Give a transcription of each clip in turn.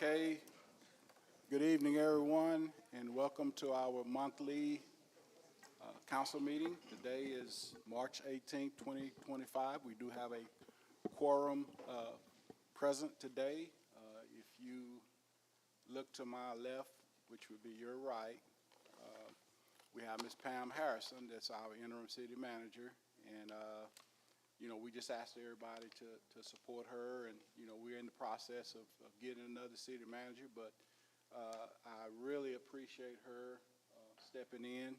Okay, good evening, everyone, and welcome to our monthly council meeting. Today is March 18th, 2025. We do have a quorum present today. If you look to my left, which would be your right, we have Ms. Pam Harrison, that's our interim city manager, and we just asked everybody to support her, and we're in the process of getting another city manager, but I really appreciate her stepping in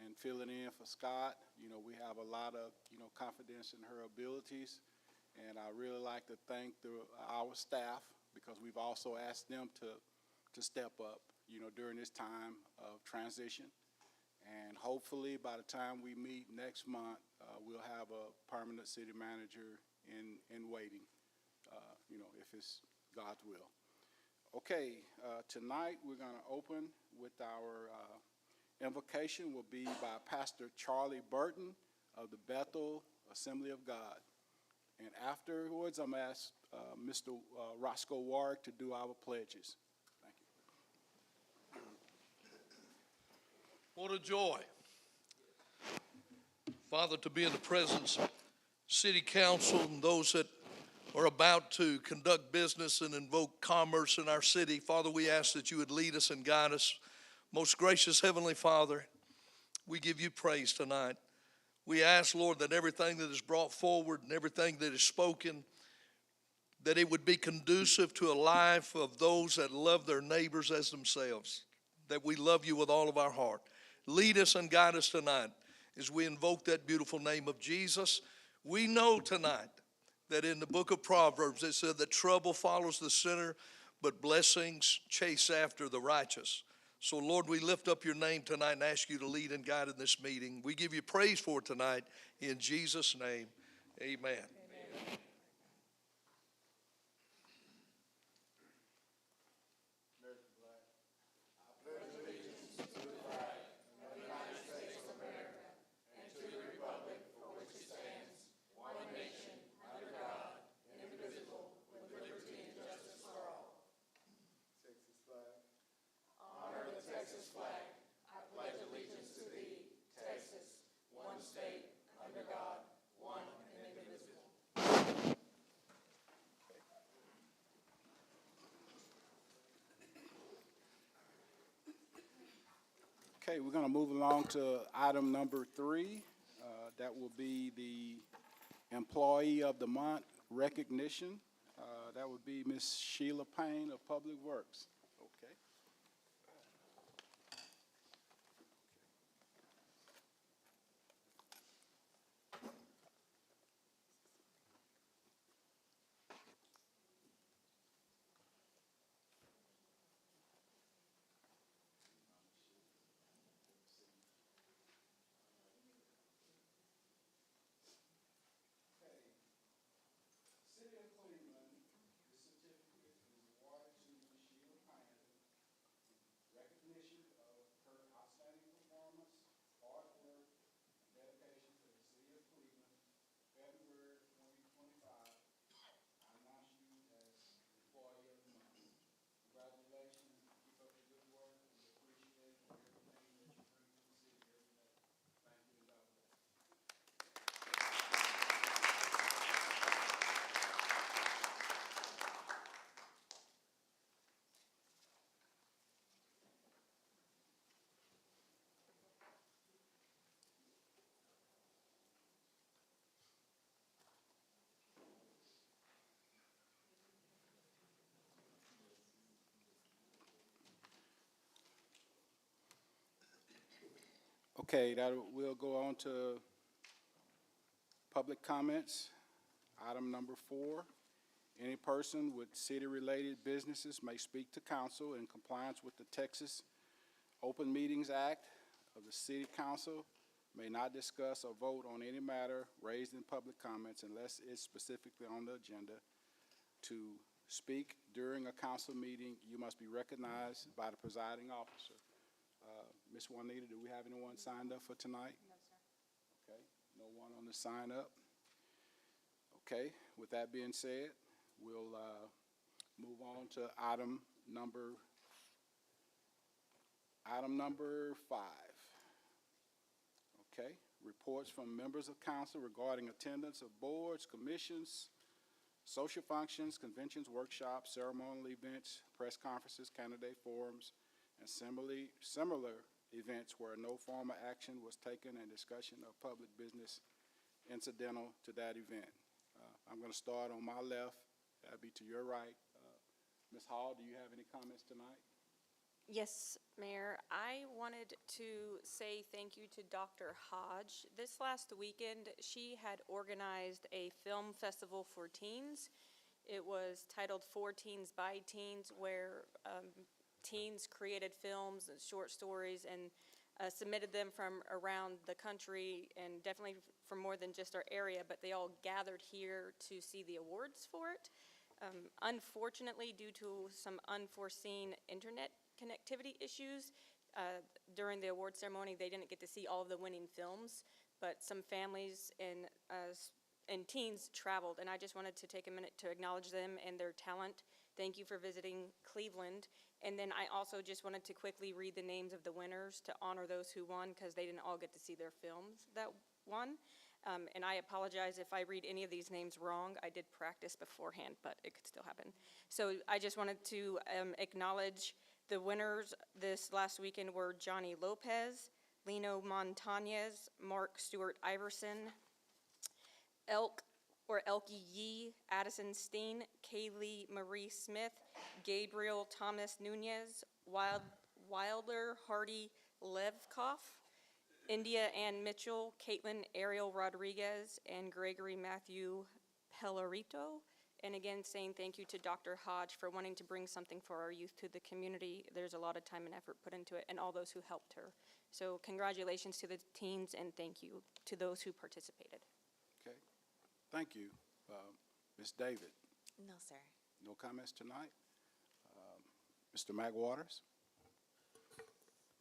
and filling in for Scott. We have a lot of confidence in her abilities, and I really like to thank our staff, because we've also asked them to step up during this time of transition. And hopefully by the time we meet next month, we'll have a permanent city manager in waiting, if it's God's will. Okay, tonight we're going to open with our invocation will be by Pastor Charlie Burton of the Bethel Assembly of God. And afterwards, I'm going to ask Mr. Roscoe Warwick to do our pledges. Thank you. What a joy, Father, to be in the presence of City Council and those that are about to conduct business and invoke commerce in our city. Father, we ask that you would lead us and guide us. Most gracious Heavenly Father, we give you praise tonight. We ask, Lord, that everything that is brought forward and everything that is spoken, that it would be conducive to a life of those that love their neighbors as themselves, that we love you with all of our heart. Lead us and guide us tonight as we invoke that beautiful name of Jesus. We know tonight that in the book of Proverbs it said that trouble follows the sinner, but blessings chase after the righteous. So, Lord, we lift up your name tonight and ask you to lead and guide in this meeting. We give you praise for it tonight. In Jesus' name, amen. Amen. Okay, we're going to move along to item number 3. That will be the Employee of the Month recognition. That would be Ms. Sheila Payne of Public Works. Okay. Okay, we'll go on to public comments. Item number 4, any person with city-related businesses may speak to council in compliance with the Texas Open Meetings Act of the City Council, may not discuss or vote on any matter raised in public comments unless it's specifically on the agenda. To speak during a council meeting, you must be recognized by the presiding officer. Ms. Juanita, do we have anyone signed up for tonight? No, sir. Okay, no one on the sign up. Okay, with that being said, we'll Move on to item number 5. Okay, reports from members of council regarding attendance of boards, commissions, social functions, conventions, workshops, ceremonial events, press conferences, candidate forums, and similar events where no formal action was taken and discussion of public business incidental to that event. I'm going to start on my left. That'd be to your right. Ms. Hall, do you have any comments tonight? Yes, Mayor. I wanted to say thank you to Dr. Hodge. This last weekend, she had organized a film festival for teens. It was titled For Teens by Teens, where teens created films and short stories and submitted them from around the country and definitely from more than just our area, but they all gathered here to see the awards for it. Unfortunately, due to some unforeseen internet connectivity issues, during the award ceremony, they didn't get to see all of the winning films, but some families and teens traveled, and I just wanted to take a minute to acknowledge them and their talent. Thank you for visiting Cleveland. And then I also just wanted to quickly read the names of the winners to honor those who won, because they didn't all get to see their films that won. And I apologize if I read any of these names wrong. I did practice beforehand, but it could still happen. So I just wanted to acknowledge the winners this last weekend were Johnny Lopez, Lino Montañez, Mark Stewart Iverson, Elkie Yee, Addison Steen, Kaylee Marie Smith, Gabriel Thomas Nunez, Wilder Hardy Levkoff, India Ann Mitchell, Caitlin Ariel Rodriguez, and Gregory Matthew Pellerito. And again, saying thank you to Dr. Hodge for wanting to bring something for our youth to the community. There's a lot of time and effort put into it, and all those who helped her. So congratulations to the teens, and thank you to those who participated. Okay, thank you. Ms. David, No, sir. no comments tonight? Mr. McWaters?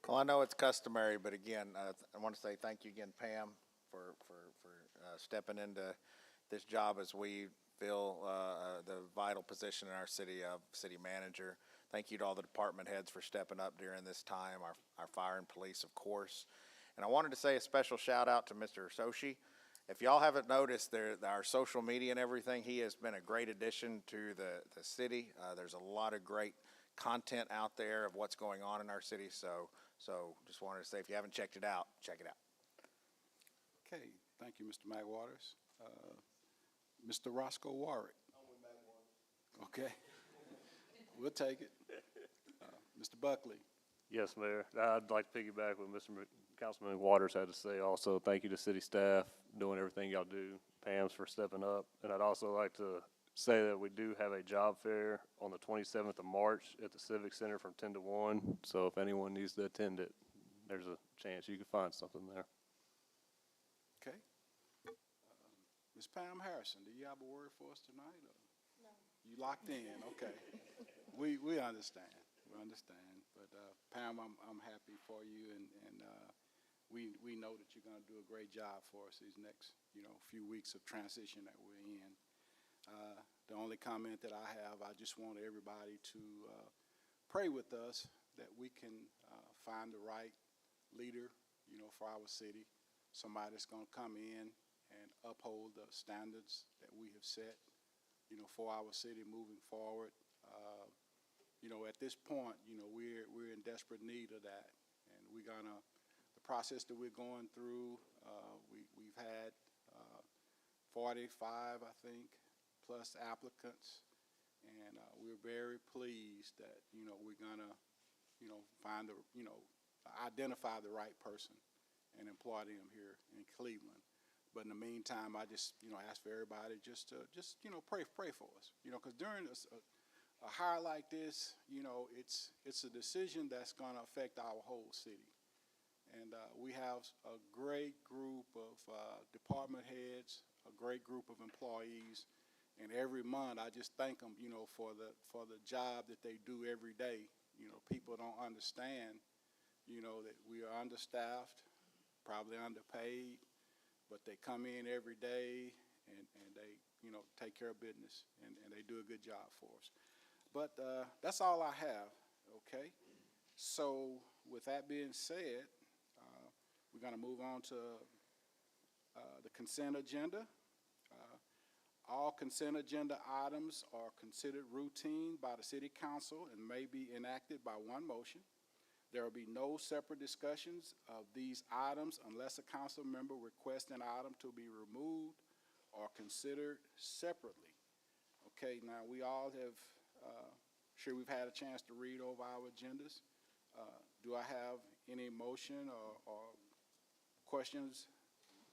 Well, I know it's customary, but again, I want to say thank you again, Pam, for stepping into this job as we fill the vital position in our city of city manager. Thank you to all the department heads for stepping up during this time, our fire and police, of course. And I wanted to say a special shout out to Mr. Soshi. If y'all haven't noticed, our social media and everything, he has been a great addition to the city. There's a lot of great content out there of what's going on in our city, so just wanted to say, if you haven't checked it out, check it out. Okay, thank you, Mr. McWaters. Mr. Roscoe Warwick? Okay, we'll take it. Mr. Buckley? Yes, Mayor. I'd like to piggyback what Councilman Waters had to say also. Thank you to city staff doing everything y'all do. Pam's for stepping up. And I'd also like to say that we do have a job fair on the 27th of March at the Civic Center from 10 to 1. So if anyone needs to attend it, there's a chance you can find something there. Okay. Ms. Pam Harrison, do you have a word for us tonight? No. You locked in, okay. We understand, but Pam, I'm happy for you, and we know that you're gonna do a great job for us these next, few weeks of transition that we're in. The only comment that I have, I just want everybody to pray with us that we can find the right leader, for our city, somebody that's gonna come in and uphold the standards that we have set, for our city moving forward. At this point, we're in desperate need of that, and the process that we're going through, we've had 45, I think, plus applicants, and we're very pleased that, we're gonna, identify the right person and employ them here in Cleveland. But in the meantime, I just, ask for everybody just to, pray for us, because during a hire like this, it's a decision that's gonna affect our whole city. And we have a great group of department heads, a great group of employees, and every month I just thank them, for the job that they do every day. People don't understand, that we are understaffed, probably underpaid, but they come in every day and they, take care of business, and they do a good job for us. But that's all I have, okay? So with that being said, we're going to move on to the consent agenda. All consent agenda items are considered routine by the city council and may be enacted by one motion. There will be no separate discussions of these items unless a council member requests an item to be removed or considered separately. Okay, now we all have, sure we've had a chance to read over our agendas. Do I have any motion or questions?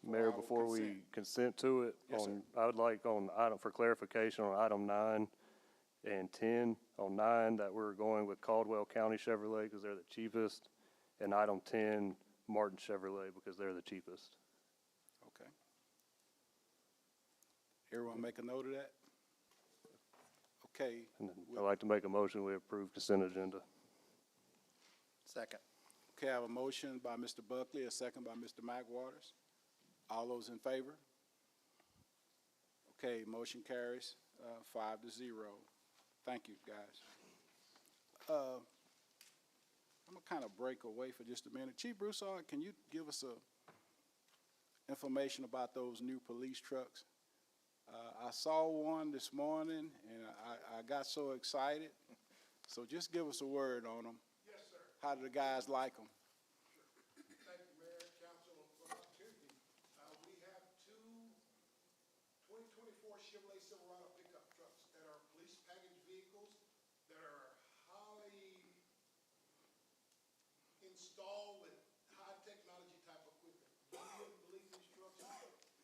for Mayor, our before we consent? consent to it, Yes, sir. I would like for clarification on item 9 and 10. On 9, that we're going with Caldwell County Chevrolet because they're the cheapest, and item 10, Martin Chevrolet because they're the cheapest. Okay. Everyone make a note of that? Okay. And then I'd like to make a motion, we approve consent agenda. Second. Okay, I have a motion by Mr. Buckley, a second by Mr. McWaters. All those in favor? Okay, motion carries 5-0. Thank you, guys. I'm gonna kind of break away for just a minute. Chief Broussard, can you give us information about those new police trucks? I saw one this morning, and I got so excited. So just give us a word on them. Yes, sir. How do the guys like them? Thank you, Mayor, Council, for the opportunity. We have two 2024 Chevrolet Silverado pickup trucks that are police package vehicles that are highly installed with high technology type equipment. You wouldn't believe these trucks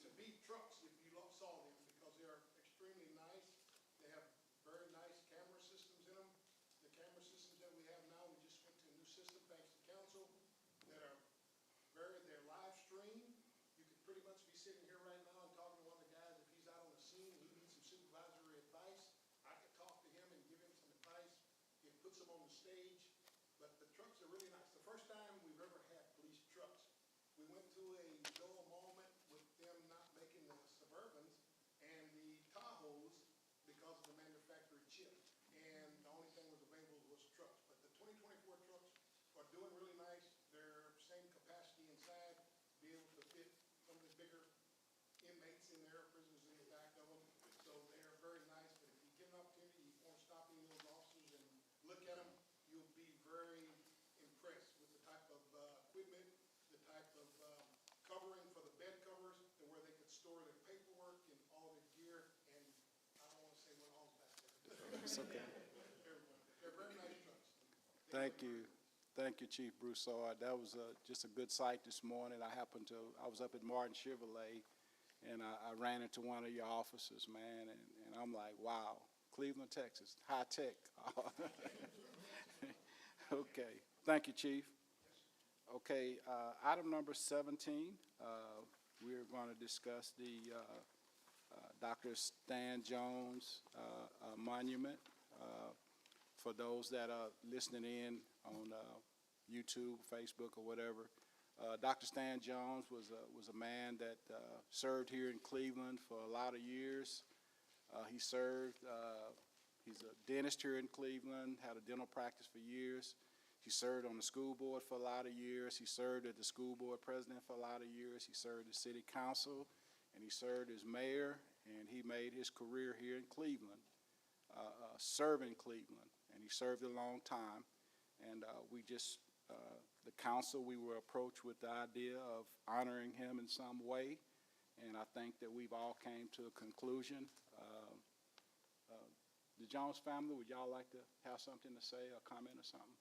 to be trucks if you saw them because they are extremely nice. They have very nice camera systems in them. The camera systems that we have now, we just went to a new system thanks to council that are they're live stream. You could pretty much be sitting here right now and talking to one of the guys. If he's out on the scene and he needs some supervisory advice, I could talk to him and give him some advice. It puts him on the stage. But the trucks are really nice. The first time we've ever had police trucks, we went through a dull moment with them not making the Suburbans and the Tahoes because of the manufacturer chip. And the only thing was available was trucks. But the 2024 trucks are doing really nice. They're same capacity inside, be able to fit some of the bigger inmates in there, prisoners in the back of them. So they are very nice. But if you get an opportunity, you want to stop in those officers and look at them, you'll be very impressed with the type of equipment, the type of covering for the bed covers, and where they could store their paperwork and all their gear. And I don't want to say what all's back there. It's okay. They're very nice trucks. Thank you. Thank you, Chief Broussard. That was just a good sight this morning. I was up at Martin Chevrolet, and I ran into one of your officers, man, and I'm like, wow, Cleveland, Texas, high tech. Okay, thank you, Chief. Okay, item number 17, we're going to discuss the Dr. Stan Jones monument. For those that are listening in on YouTube, Facebook, or whatever, Dr. Stan Jones was a man that served here in Cleveland for a lot of years. He served, he's a dentist here in Cleveland, had a dental practice for years. He served on the school board for a lot of years. He served as the school board president for a lot of years. He served as city council, and he served as mayor, and he made his career here in Cleveland, serving Cleveland, and he served a long time. And the council, we were approached with the idea of honoring him in some way, and I think that we've all came to a conclusion. The Jones family, would y'all like to have something to say, or comment or something?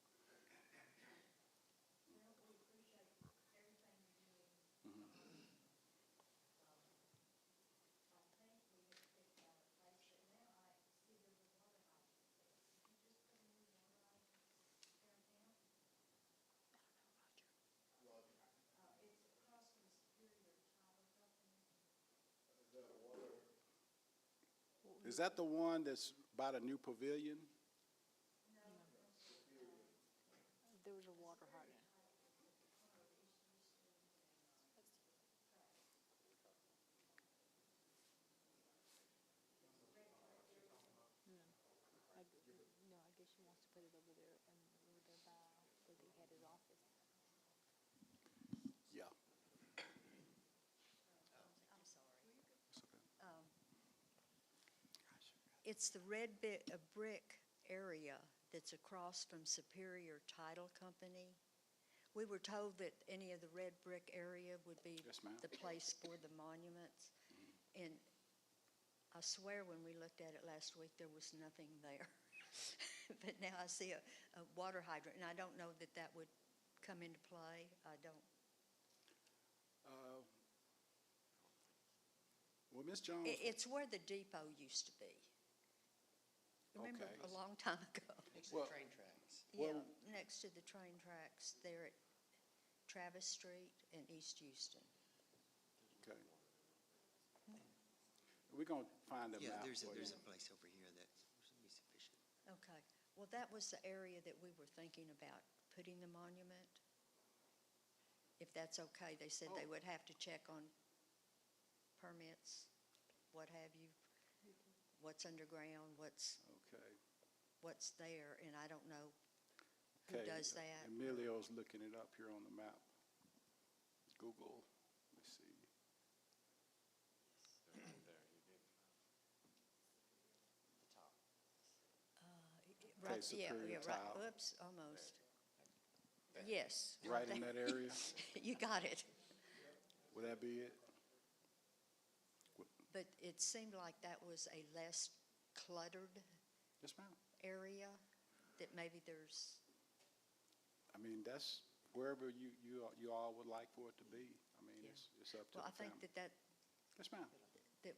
Is that the one that's by the new pavilion? There was a water hydrant. No, had his office. Yeah. I'm sorry. It's the brick area that's across from Superior Title Company. We were told that any of the red brick area would be Yes, ma'am. the place for the monuments. And I swear when we looked at it last week, there was nothing there. But now I see a water hydrant, and I don't know that that would come into play. I don't. Well, Ms. Jones, It's where the depot used to be. Remember, Okay. a long time ago. well, Yeah, Well- next to the train tracks there at Travis Street and East Houston. okay. We're gonna find a Yeah, map there's for you. a place over here that should be sufficient. Okay, well, that was the area that we were thinking about putting the monument. If that's okay, they said they Oh. would have to check on permits, what have you, what's underground, what's there, and I don't know who Okay, does that. Emilio's looking it up here on the map. Google, let's see. Right, Okay, yeah, Superior right, Tile. oops, almost. Yes. Right in that area? You got it. Would that be it? But it seemed like that was a less cluttered Yes, ma'am. area, that maybe there's, I mean, that's wherever you all would like for it to be. I mean, Yeah. it's up to well, the I think family. that Yes, ma'am. it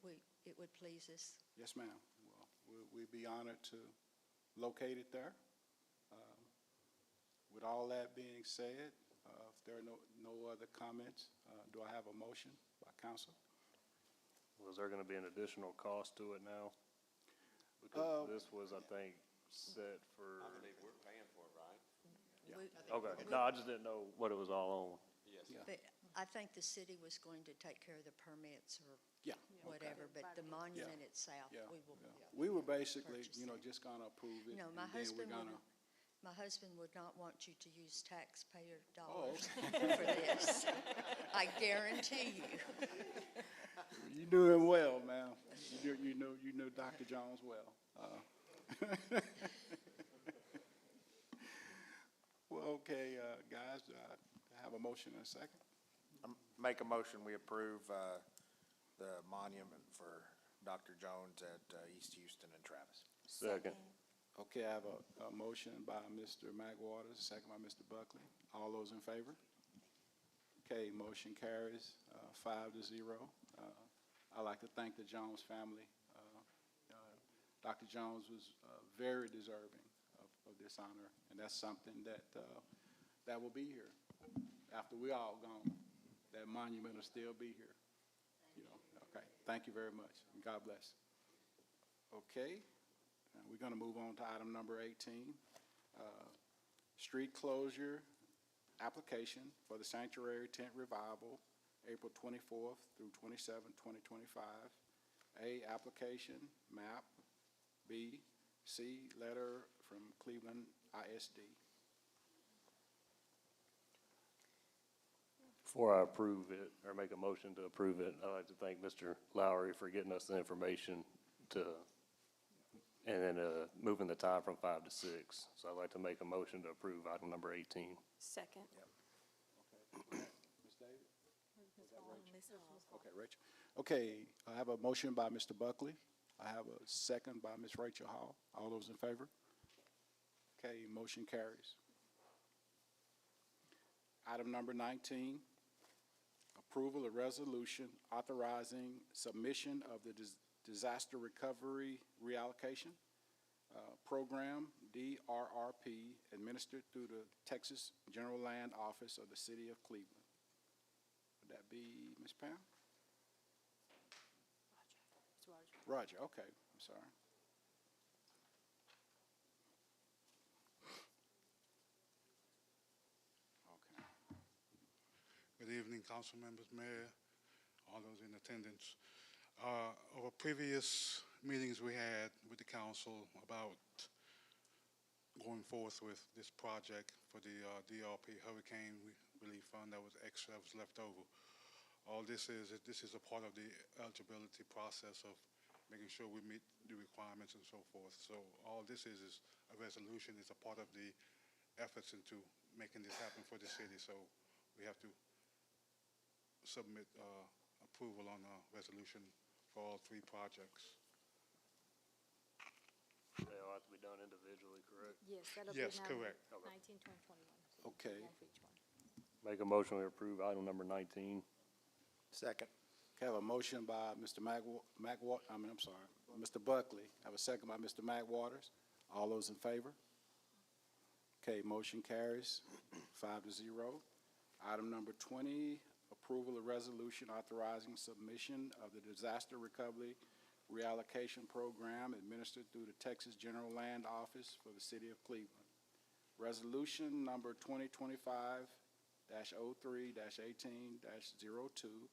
would please us. Yes, ma'am. Well, we'd be honored to locate it there. With all that being said, if there are no other comments, do I have a motion by council? Was there gonna be an additional cost to it now? Because this was, I think, set for, I believe we're paying for it, right? Yeah. We- okay, no, I just didn't know what it was all on. Yes. Yeah. But I think the city was going to take care of the permits or Yeah. whatever, but the monument itself, Yeah. we will. yeah. We were basically, Purchase you know, it. just gonna approve it. No, and then we're gonna. my husband would not want you to use taxpayer Oh, dollars for this. I guarantee you. You knew him well, ma'am. You know Dr. Jones well. Well, okay, guys, do I have a motion and a second? Make a motion, we approve the monument for Dr. Jones at East Houston and Travis. Second. Okay, I have a motion by Mr. McWaters, a second by Mr. Buckley. All those in favor? Okay, motion carries 5-0. I'd like to thank the Jones family. Dr. Jones was very deserving of this honor, and that's something that will be here after we all gone. That monument will still be here. You know, okay. Thank you very much, and God bless. Okay, now we're going to move on to item number 18, street closure application for the Sanctuary Tent Revival, April 24th through 27th, 2025. A, application, map. B, C, letter from Cleveland ISD. Before I approve it, or make a motion to approve it, I'd like to thank Mr. Lowry for getting us the information and then moving the time from 5 to 6. So I'd like to make a motion to approve item number 18. Second. Ms. David? Okay, Rachel. Okay, I have a motion by Mr. Buckley. I have a second by Ms. Rachel Hall. All those in favor? Okay, motion carries. Item number 19, approval of resolution authorizing submission of the disaster recovery reallocation program, DRRP, administered through the Texas General Land Office of the City of Cleveland. Would that be Ms. Pam? It's Roger. Roger, okay, I'm sorry. Okay. Good evening, council members, mayor, all those in attendance. Over previous meetings we had with the council about going forth with this project for the DRP Hurricane Relief Fund that was extra, that was left over. All this is a part of the eligibility process of making sure we meet the requirements and so forth. So all this is a resolution. It's a part of the efforts into making this happen for the city. So we have to submit approval on a resolution for all three projects. They all have to be done individually, correct? Yes, that'll be Yes, correct. 19, 20, 21. Okay. One for each one. Make a motion to approve item number 19. Second. Okay, I have a motion by Mr. Mr. Buckley. I have a second by Mr. Mac Waters. All those in favor? Okay, motion carries 5-0. Item number 20, approval of resolution authorizing submission of the disaster recovery reallocation program administered through the Texas General Land Office for the city of Cleveland. Resolution number 2025-03-18-02,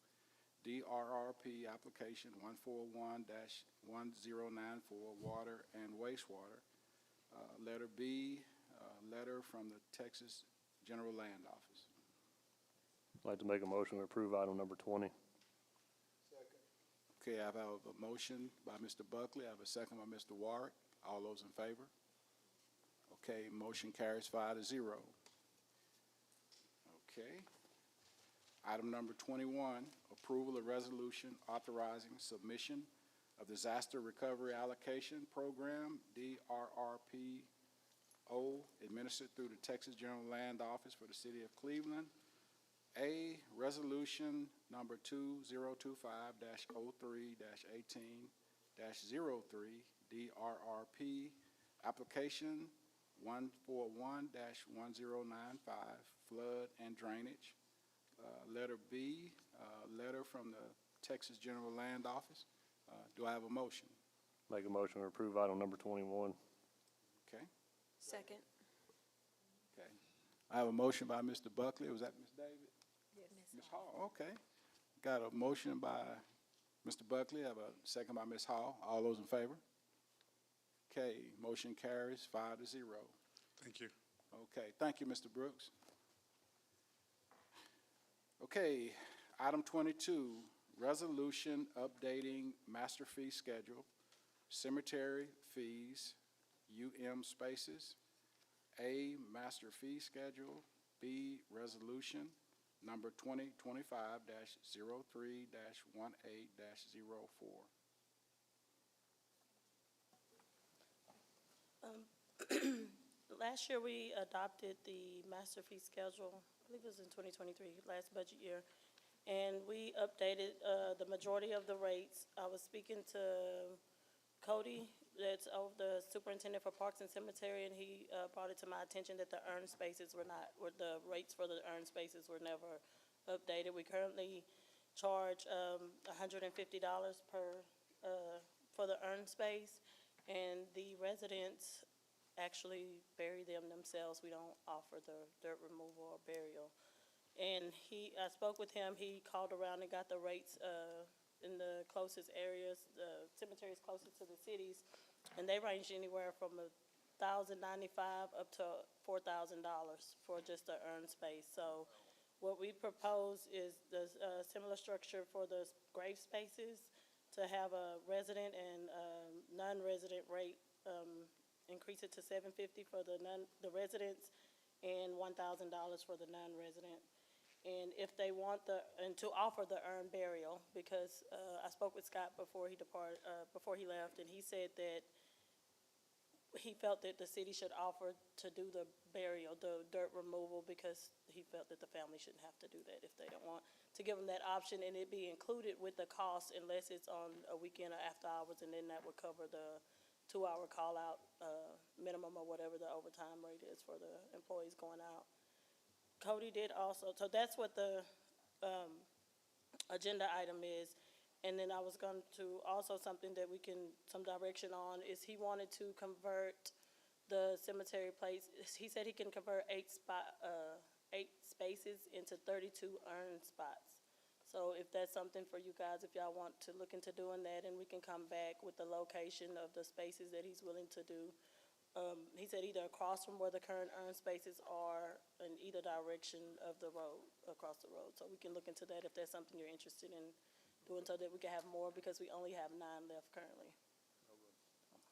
DRRP application 141-1094, water and wastewater. Letter B, letter from the Texas General Land Office. I'd like to make a motion to approve item number 20. Okay, I have a motion by Mr. Buckley. I have a second by Mr. Warwick. All those in favor? Okay, motion carries 5-0. Okay. Item number 21, approval of resolution authorizing submission of disaster recovery allocation program, DRRPO, administered through the Texas General Land Office for the city of Cleveland. A, resolution number 2025-03-18-03, DRRP, application 141-1095, flood and drainage. Letter B, letter from the Texas General Land Office. Do I have a motion? Make a motion to approve item number 21. Okay, Second. okay. I have a motion by Mr. Buckley. Was that Ms. David? Yes. Ms. Hall, okay. Got a motion by Mr. Buckley. I have a second by Ms. Hall. All those in favor? Okay, motion carries 5-0. Thank you. Okay, thank you, Mr. Brooks. Okay, item 22, resolution updating master fee schedule, cemetery fees, spaces. A, master fee schedule. B, resolution number 2025-03-18-04. Last year, we adopted the master fee schedule, I believe it was in 2023, last budget year, and we updated the majority of the rates. I was speaking to Cody, that's the superintendent for Parks and Cemetery, and he brought it to my attention that the earned spaces the rates for the earned spaces were never updated. We currently charge $150 for the earned space, and the residents actually bury them themselves. We don't offer the dirt removal or burial. And I spoke with him. He called around and got the rates in the closest areas, the cemeteries closest to the cities, and they range anywhere from $1,095 up to $4,000 for just the earned space. So what we propose is the similar structure for the grave spaces, to have a resident and non-resident rate, increase it to $750 for the residents and $1,000 for the non-resident. And if they want and to offer the earned burial, because I spoke with Scott before he left, and he said that he felt that the city should offer to do the burial, the dirt removal, because he felt that the family shouldn't have to do that if they don't want, to give them that option, and it be included with the cost unless it's on a weekend or after hours, and then that would cover the 2-hour call-out minimum or whatever the overtime rate is for the employees going out. Cody did also, so that's what the agenda item is. And then I was going to, also something that some direction on, is he wanted to convert the cemetery place. He said he can convert 8 spaces into 32 earned spots. So if that's something for you guys, if y'all want to look into doing that, and we can come back with the location of the spaces that he's willing to do, He said either across from where the current earn spaces are in either direction of the road, across the road. So we can look into that if that's something you're interested in doing so that we can have more because we only have 9 left currently.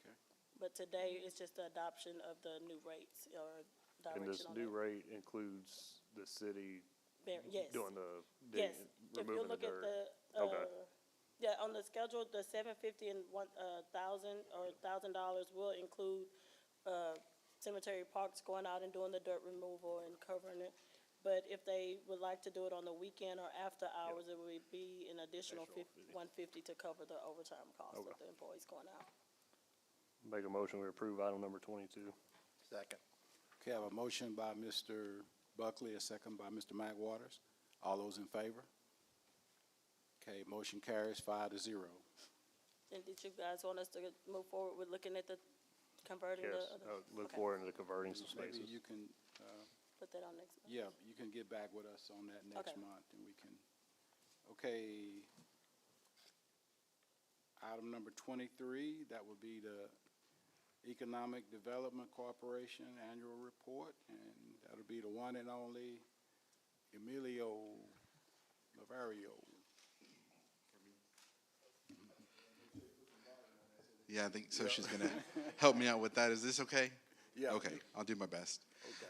Okay. But today is just the adoption of the new rates or And this direction on new that. rate includes the city Yes. doing the, Yes, if you removing the look at dirt. the, Okay. yeah, on the schedule, the $750 and $1,000 or $1,000 will include, cemetery parks going out and doing the dirt removal and covering it. But if they would like to do it on the weekend or after hours, it would be an additional $150 to cover the overtime cost of Okay. the employees going out. Make a motion, we approve item number 22. Second. Okay, I have a motion by Mr. Buckley, a second by Mr. Mack Waters. All those in favor? Okay, motion carries 5-0. And did you guys want us to move forward with looking at the converting the Yes, other? look Okay. forward into converting some Maybe spaces. you can, Put that on next month. yeah, you can get back with us on that next Okay. month, and we can, okay. Item number 23, that would be the Economic Development Corporation Annual Report, and that'll be the one and only Emilio Lavario. Yeah, I think so. She's going to help me out with that. Is this okay? Yeah. Okay, I'll do my best.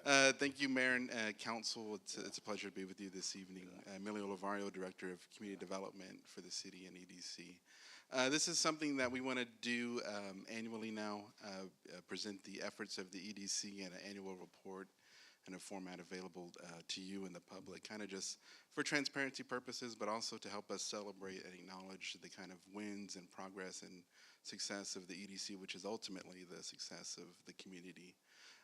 Okay. Thank you, Mayor and Council. It's a pleasure to be with you this evening. Emilio Lavario, Director of Community Development for the city and EDC. This is something that we want to do annually now, present the efforts of the EDC in an annual report in a format available to you and the public, kind of just for transparency purposes, but also to help us celebrate and acknowledge the kind of wins and progress and success of the EDC, which is ultimately the success of the community.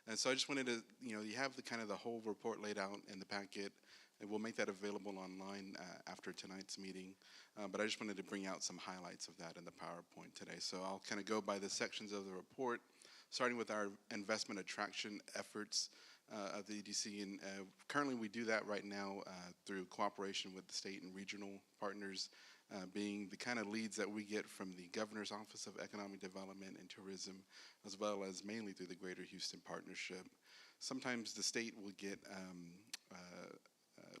And so I just wanted to, you have the kind of the whole report laid out in the packet, and we'll make that available online after tonight's meeting. But I just wanted to bring out some highlights of that in the PowerPoint today. So I'll kind of go by the sections of the report, starting with our investment attraction efforts of the EDC. And currently we do that right now through cooperation with the state and regional partners, being the kind of leads that we get from the Governor's Office of Economic Development and Tourism, as well as mainly through the Greater Houston Partnership. Sometimes the state will get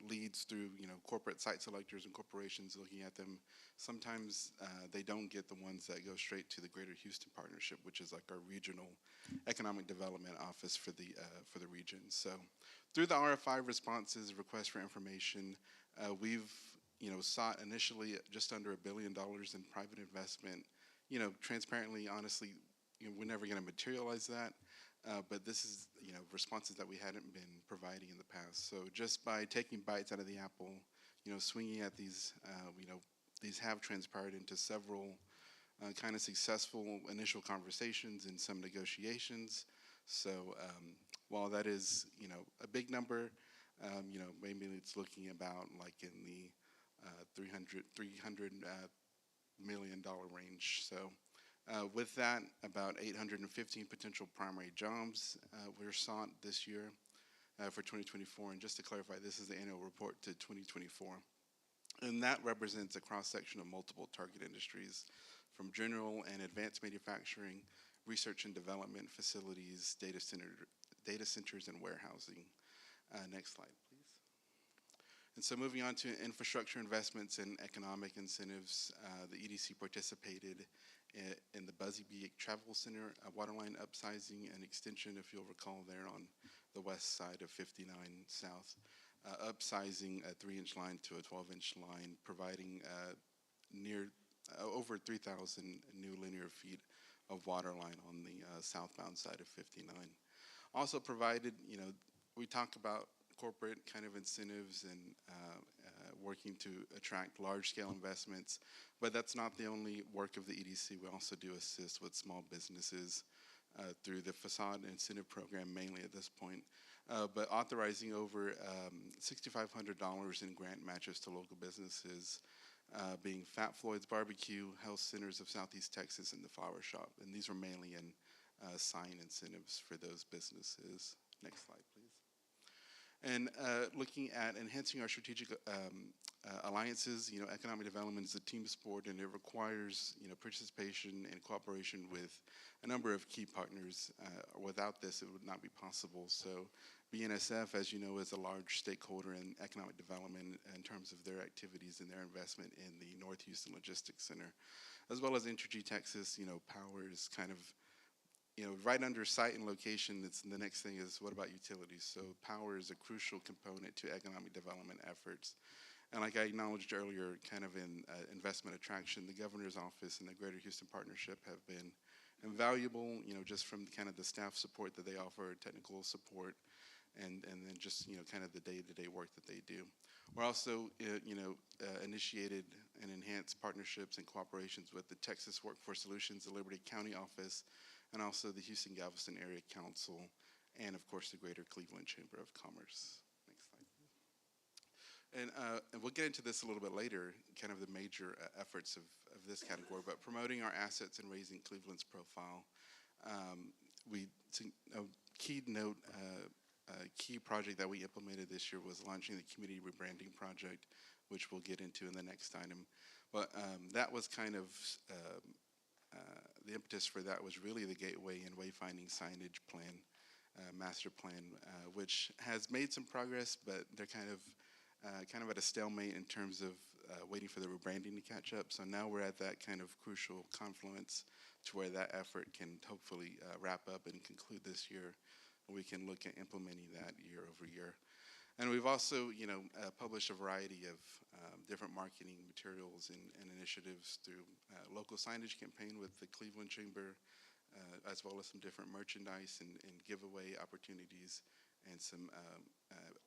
leads through, corporate site selectors and corporations looking at them. Sometimes they don't get the ones that go straight to the Greater Houston Partnership, which is like our regional economic development office for the region. So through the RFI responses, requests for information, we've sought initially just under $1 billion in private investment. Transparently, honestly, we're never going to materialize that. But this is, responses that we hadn't been providing in the past. So just by taking bites out of the apple, swinging at these, these have transpired into several kind of successful initial conversations and some negotiations. So while that is, a big number, maybe it's looking about like in the $300 million range. So with that, about 815 potential primary jobs were sought this year for 2024. And just to clarify, this is the annual report to 2024. And that represents a cross-section of multiple target industries, from general and advanced manufacturing, research and development facilities, data centers, and warehousing. Next slide, please. And so moving on to infrastructure investments and economic incentives, the EDC participated in the Buzzy Beak Travel Center waterline upsizing and extension, if you'll recall, there on the west side of 59 South, upsizing a 3-inch line to a 12-inch line, providing over 3,000 new linear feet of water line on the southbound side of 59. Also provided, we talk about corporate kind of incentives and working to attract large-scale investments, but that's not the only work of the EDC. We also do assist with small businesses through the facade incentive program, mainly at this point, but authorizing over $6,500 in grant matches to local businesses, being Fat Floyd's Barbecue, Health Centers of Southeast Texas, and the Flower Shop. And these were mainly in sign incentives for those businesses. Next slide, please. And looking at enhancing our strategic alliances, economic development is a team sport, and it requires, participation and cooperation with a number of key partners. Without this, it would not be possible. So BNSF, as you know, is a large stakeholder in economic development in terms of their activities and their investment in the North Houston Logistics Center, as well as Entergy Texas. Power is kind of right under site and location. The next thing is, what about utilities? So power is a crucial component to economic development efforts. And like I acknowledged earlier, kind of in investment attraction, the governor's office and the Greater Houston Partnership have been invaluable, just from kind of the staff support that they offer, technical support, and then just, kind of the day-to-day work that they do. We're also, initiated and enhanced partnerships and cooperations with the Texas Workforce Solutions, the Liberty County office, and also the Houston-Galveston Area Council, and of course the Greater Cleveland Chamber of Commerce. Next slide, please. And we'll get into this a little bit later, kind of the major efforts of this category, but promoting our assets and raising Cleveland's profile. A key project that we implemented this year was launching the community rebranding project, which we'll get into in the next item. But that was kind of the impetus for that was really the Gateway and Wayfinding Signage Plan, master plan, which has made some progress, but they're kind of at a stalemate in terms of waiting for the rebranding to catch up. So now we're at that kind of crucial confluence to where that effort can hopefully wrap up and conclude this year. We can look at implementing that year over year. And we've also, published a variety of different marketing materials and initiatives through local signage campaign with the Cleveland Chamber, as well as some different merchandise and giveaway opportunities, and some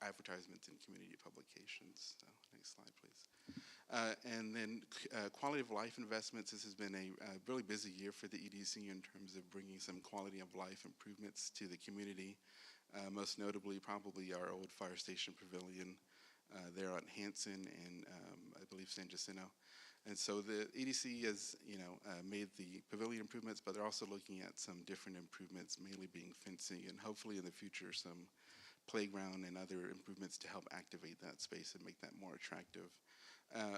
advertisements in community publications. So, next slide, please. And then quality of life investments. This has been a really busy year for the EDC in terms of bringing some quality of life improvements to the community. Most notably, probably our old fire station pavilion there on Hanson and I believe San Jacinto. And so the EDC has, made the pavilion improvements, but they're also looking at some different improvements, mainly being fencing, and hopefully in the future some playground and other improvements to help activate that space and make that more attractive.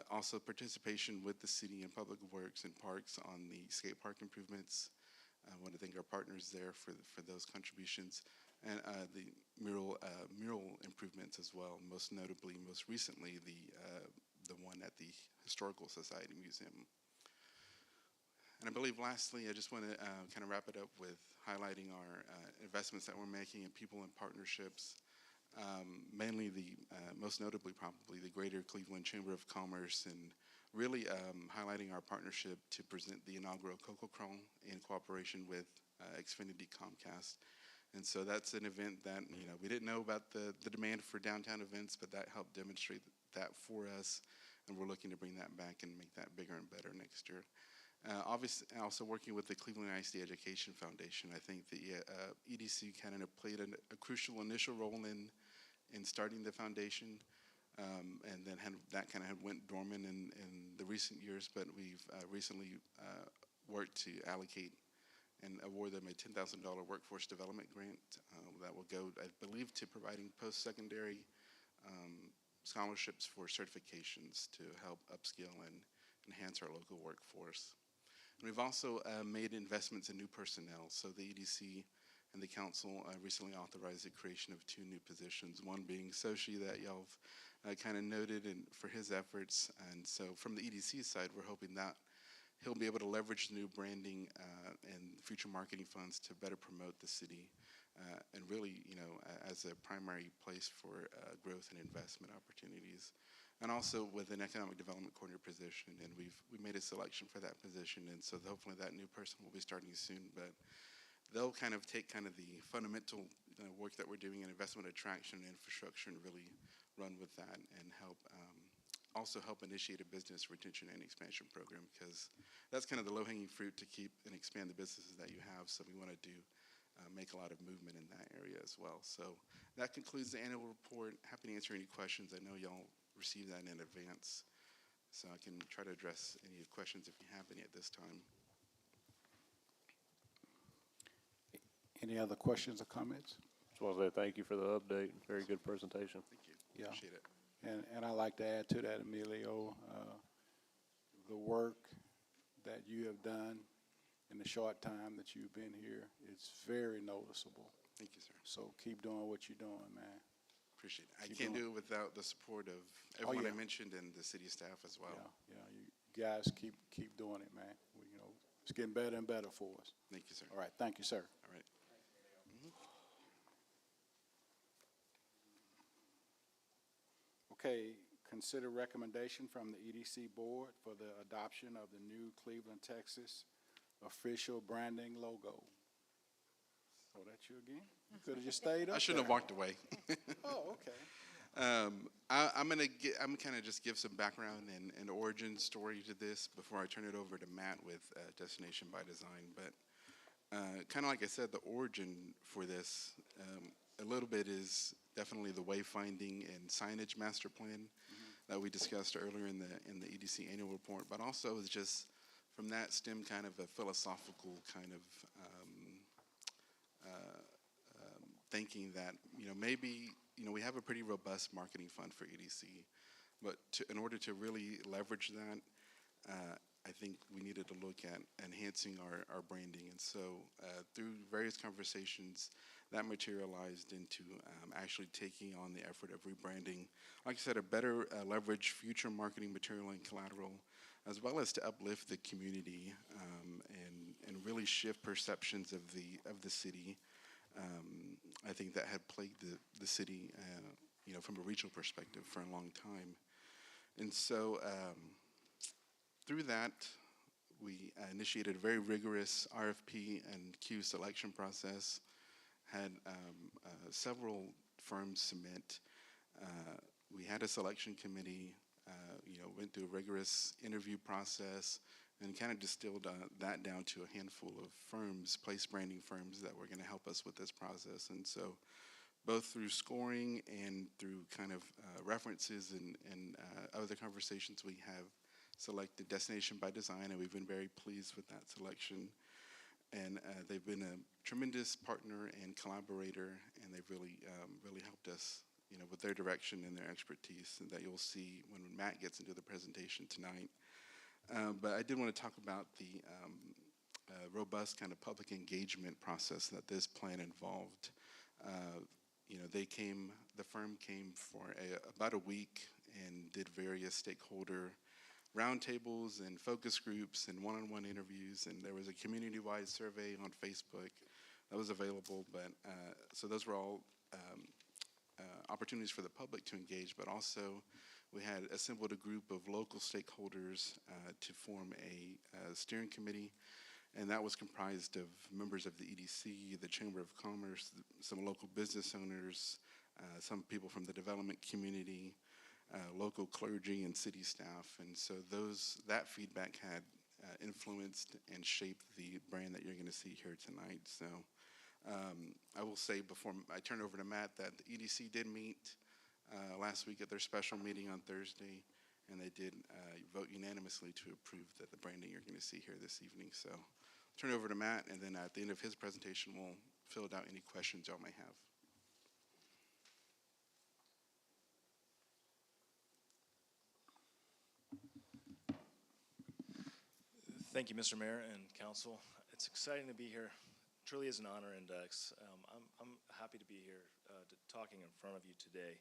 Also participation with the city and Public Works and Parks on the skate park improvements. I want to thank our partners there for those contributions, and the mural improvements as well. Most notably, most recently, the one at the Historical Society Museum. And I believe lastly, I just want to kind of wrap it up with highlighting our investments that we're making in people and partnerships. Mainly most notably probably the Greater Cleveland Chamber of Commerce, and really highlighting our partnership to present the inaugural Cocoa Crawl in cooperation with Xfinity Comcast. And so that's an event that, we didn't know about the demand for downtown events, but that helped demonstrate that for us, and we're looking to bring that back and make that bigger and better next year. Obviously, also working with the Cleveland ISD Education Foundation, I think the EDC kind of played a crucial initial role in starting the foundation, and then that kind of went dormant in the recent years, but we've recently worked to allocate and award them a $10,000 workforce development grant that will go, I believe, to providing post-secondary scholarships for certifications to help upskill and enhance our local workforce. And we've also made investments in new personnel. So the EDC and the council recently authorized the creation of 2 new positions, one being Soshi that y'all kind of noted for his efforts. And so from the EDC side, we're hoping that he'll be able to leverage new branding and future marketing funds to better promote the city and really, as a primary place for growth and investment opportunities. And also with an economic development coordinator position, and we made a selection for that position, and so hopefully that new person will be starting soon. But they'll kind of take kind of the fundamental work that we're doing in investment attraction and infrastructure and really run with that and help also help initiate a business retention and expansion program, because that's kind of the low-hanging fruit to keep and expand the businesses that you have. So we want to make a lot of movement in that area as well. So that concludes the annual report. Happy to answer any questions. I know y'all received that in advance, so I can try to address any questions if you have any at this time. Any other questions or comments? Just want to say thank you for the update. Very good presentation. Thank you. Yeah. Appreciate it. And I'd like to add to that, Emilio, the work that you have done in the short time that you've been here, it's very noticeable. Thank you, sir. So keep doing what you're doing, man. Appreciate it. I Keep can't going. do it without the support of everyone I yeah. mentioned and the city staff as well. Yeah, you guys keep doing it, man. It's getting better and better for us. Thank you, sir. All right, thank you, sir. All right. Okay, consider recommendation from the EDC Board for the adoption of the new Cleveland, Texas official branding logo. Oh, that's you again? You could have just stayed up I shouldn't have there. walked away. Oh, okay. I'm kind of just give some background and origin story to this before I turn it over to Matt with Destination by Design. But kind of like I said, the origin for this a little bit is definitely the wayfinding and signage master plan that we discussed earlier in the EDC annual report. But also is just from that stem kind of a philosophical kind of thinking that maybe we have a pretty robust marketing fund for EDC, but in order to really leverage that, I think we needed to look at enhancing our branding. And so through various conversations, that materialized into actually taking on the effort of rebranding. Like I said, a better leverage future marketing material and collateral, as well as to uplift the community and really shift perceptions of the city. I think that had plagued the city, from a regional perspective for a long time. And so through that, we initiated a very rigorous RFP and queue selection process, had several firms submit. We had a selection committee, went through a rigorous interview process, and kind of distilled that down to a handful of firms, place branding firms, that were going to help us with this process. And so both through scoring and through kind of references and other conversations, we have selected Destination by Design, and we've been very pleased with that selection. And they've been a tremendous partner and collaborator, and they've really helped us with their direction and their expertise, and that you'll see when Matt gets into the presentation tonight. But I did want to talk about the robust kind of public engagement process that this plan involved. The firm came for about a week and did various stakeholder roundtables and focus groups and one-on-one interviews, and there was a community-wide survey on Facebook that was available. But so those were all opportunities for the public to engage, but also we had assembled a group of local stakeholders to form a steering committee, and that was comprised of members of the EDC, the Chamber of Commerce, some local business owners, some people from the development community, local clergy and city staff. And so that feedback had influenced and shaped the brand that you're going to see here tonight. So I will say before I turn over to Matt that the EDC did meet last week at their special meeting on Thursday, and they did vote unanimously to approve the branding you're going to see here this evening. So I'll turn it over to Matt, and then at the end of his presentation, we'll fill out any questions y'all may have. Thank you, Mr. Mayor and Council. It's exciting to be here. Truly is an honor, Index. I'm happy to be here talking in front of you today.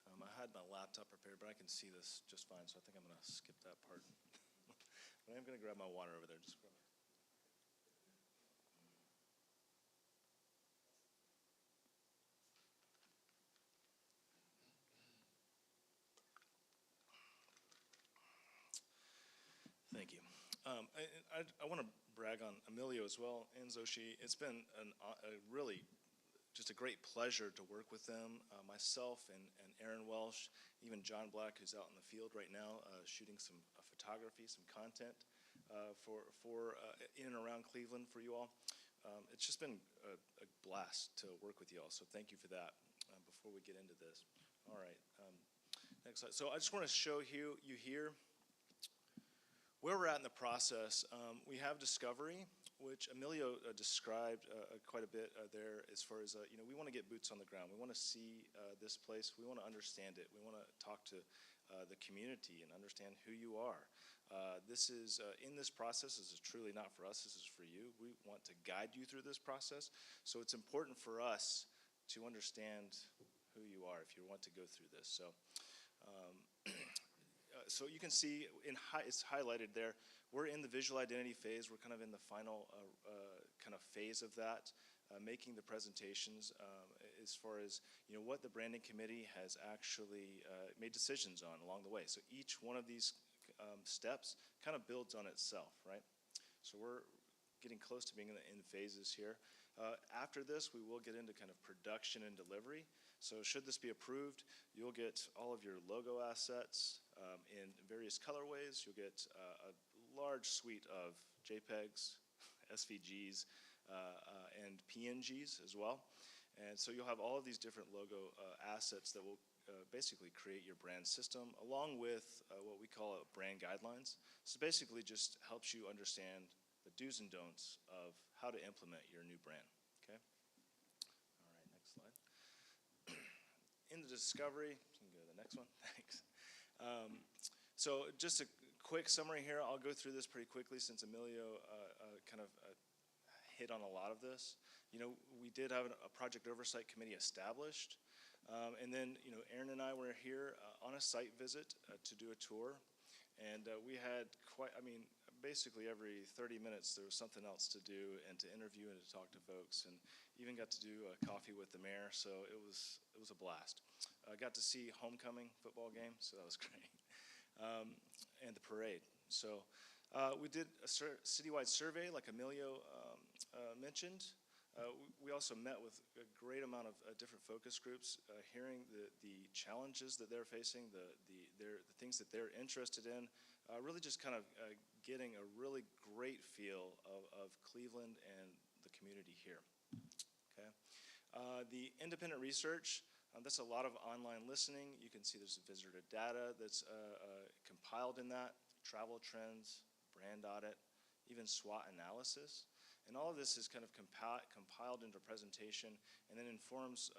I had my laptop prepared, but I can see this just fine, so I think I'm going to skip that part. But I'm going to grab my water over there. Just grab it. Thank you. I want to brag on Emilio as well, and Zoshi. It's been a really just a great pleasure to work with them, myself and Aaron Welsh, even John Black, who's out in the field right now shooting some photography, some content for in and around Cleveland for you all. It's just been a blast to work with you all, so thank you for that. Before we get into this. All right, next slide. So I just want to show you here where we're at in the process, we have discovery, which Emilio described quite a bit there as far as, we want to get boots on the ground. We want to see this place. We want to understand it. We want to talk to the community and understand who you are. This is, in this process, this is truly not for us. This is for you. We want to guide you through this process. So it's important for us to understand who you are if you want to go through this. So, so you can see it's highlighted there. We're in the visual identity phase. We're kind of in the final kind of phase of that, making the presentations as far as what the branding committee has actually made decisions on along the way. So each one of these steps kind of builds on itself, right? So we're getting close to being in phases here. After this, we will get into kind of production and delivery. So should this be approved, you'll get all of your logo assets in various colorways. You'll get a large suite of JPEGs, SVGs, and PNGs as well. And so you'll have all of these different logo assets that will basically create your brand system, along with what we call brand guidelines. So basically just helps you understand the do's and don'ts of how to implement your new brand, okay? All right, next slide. In the discovery, you can go to the next one, thanks. So just a quick summary here. I'll go through this pretty quickly since Emilio kind of hit on a lot of this. We did have a project oversight committee established. And then, Aaron and I were here on a site visit to do a tour. And we had basically every 30 minutes there was something else to do and to interview and to talk to folks, and even got to do a coffee with the mayor, so it was a blast. I got to see homecoming football game, so that was great, and the parade. So we did a citywide survey like Emilio mentioned. We also met with a great amount of different focus groups, hearing the challenges that they're facing, the things that they're interested in, really just kind of getting a really great feel of Cleveland and the community here. Okay, the independent research, that's a lot of online listening. You can see there's visitor data that's compiled in that, travel trends, brand audit, even SWOT analysis. And all of this is kind of compiled into a presentation and then informs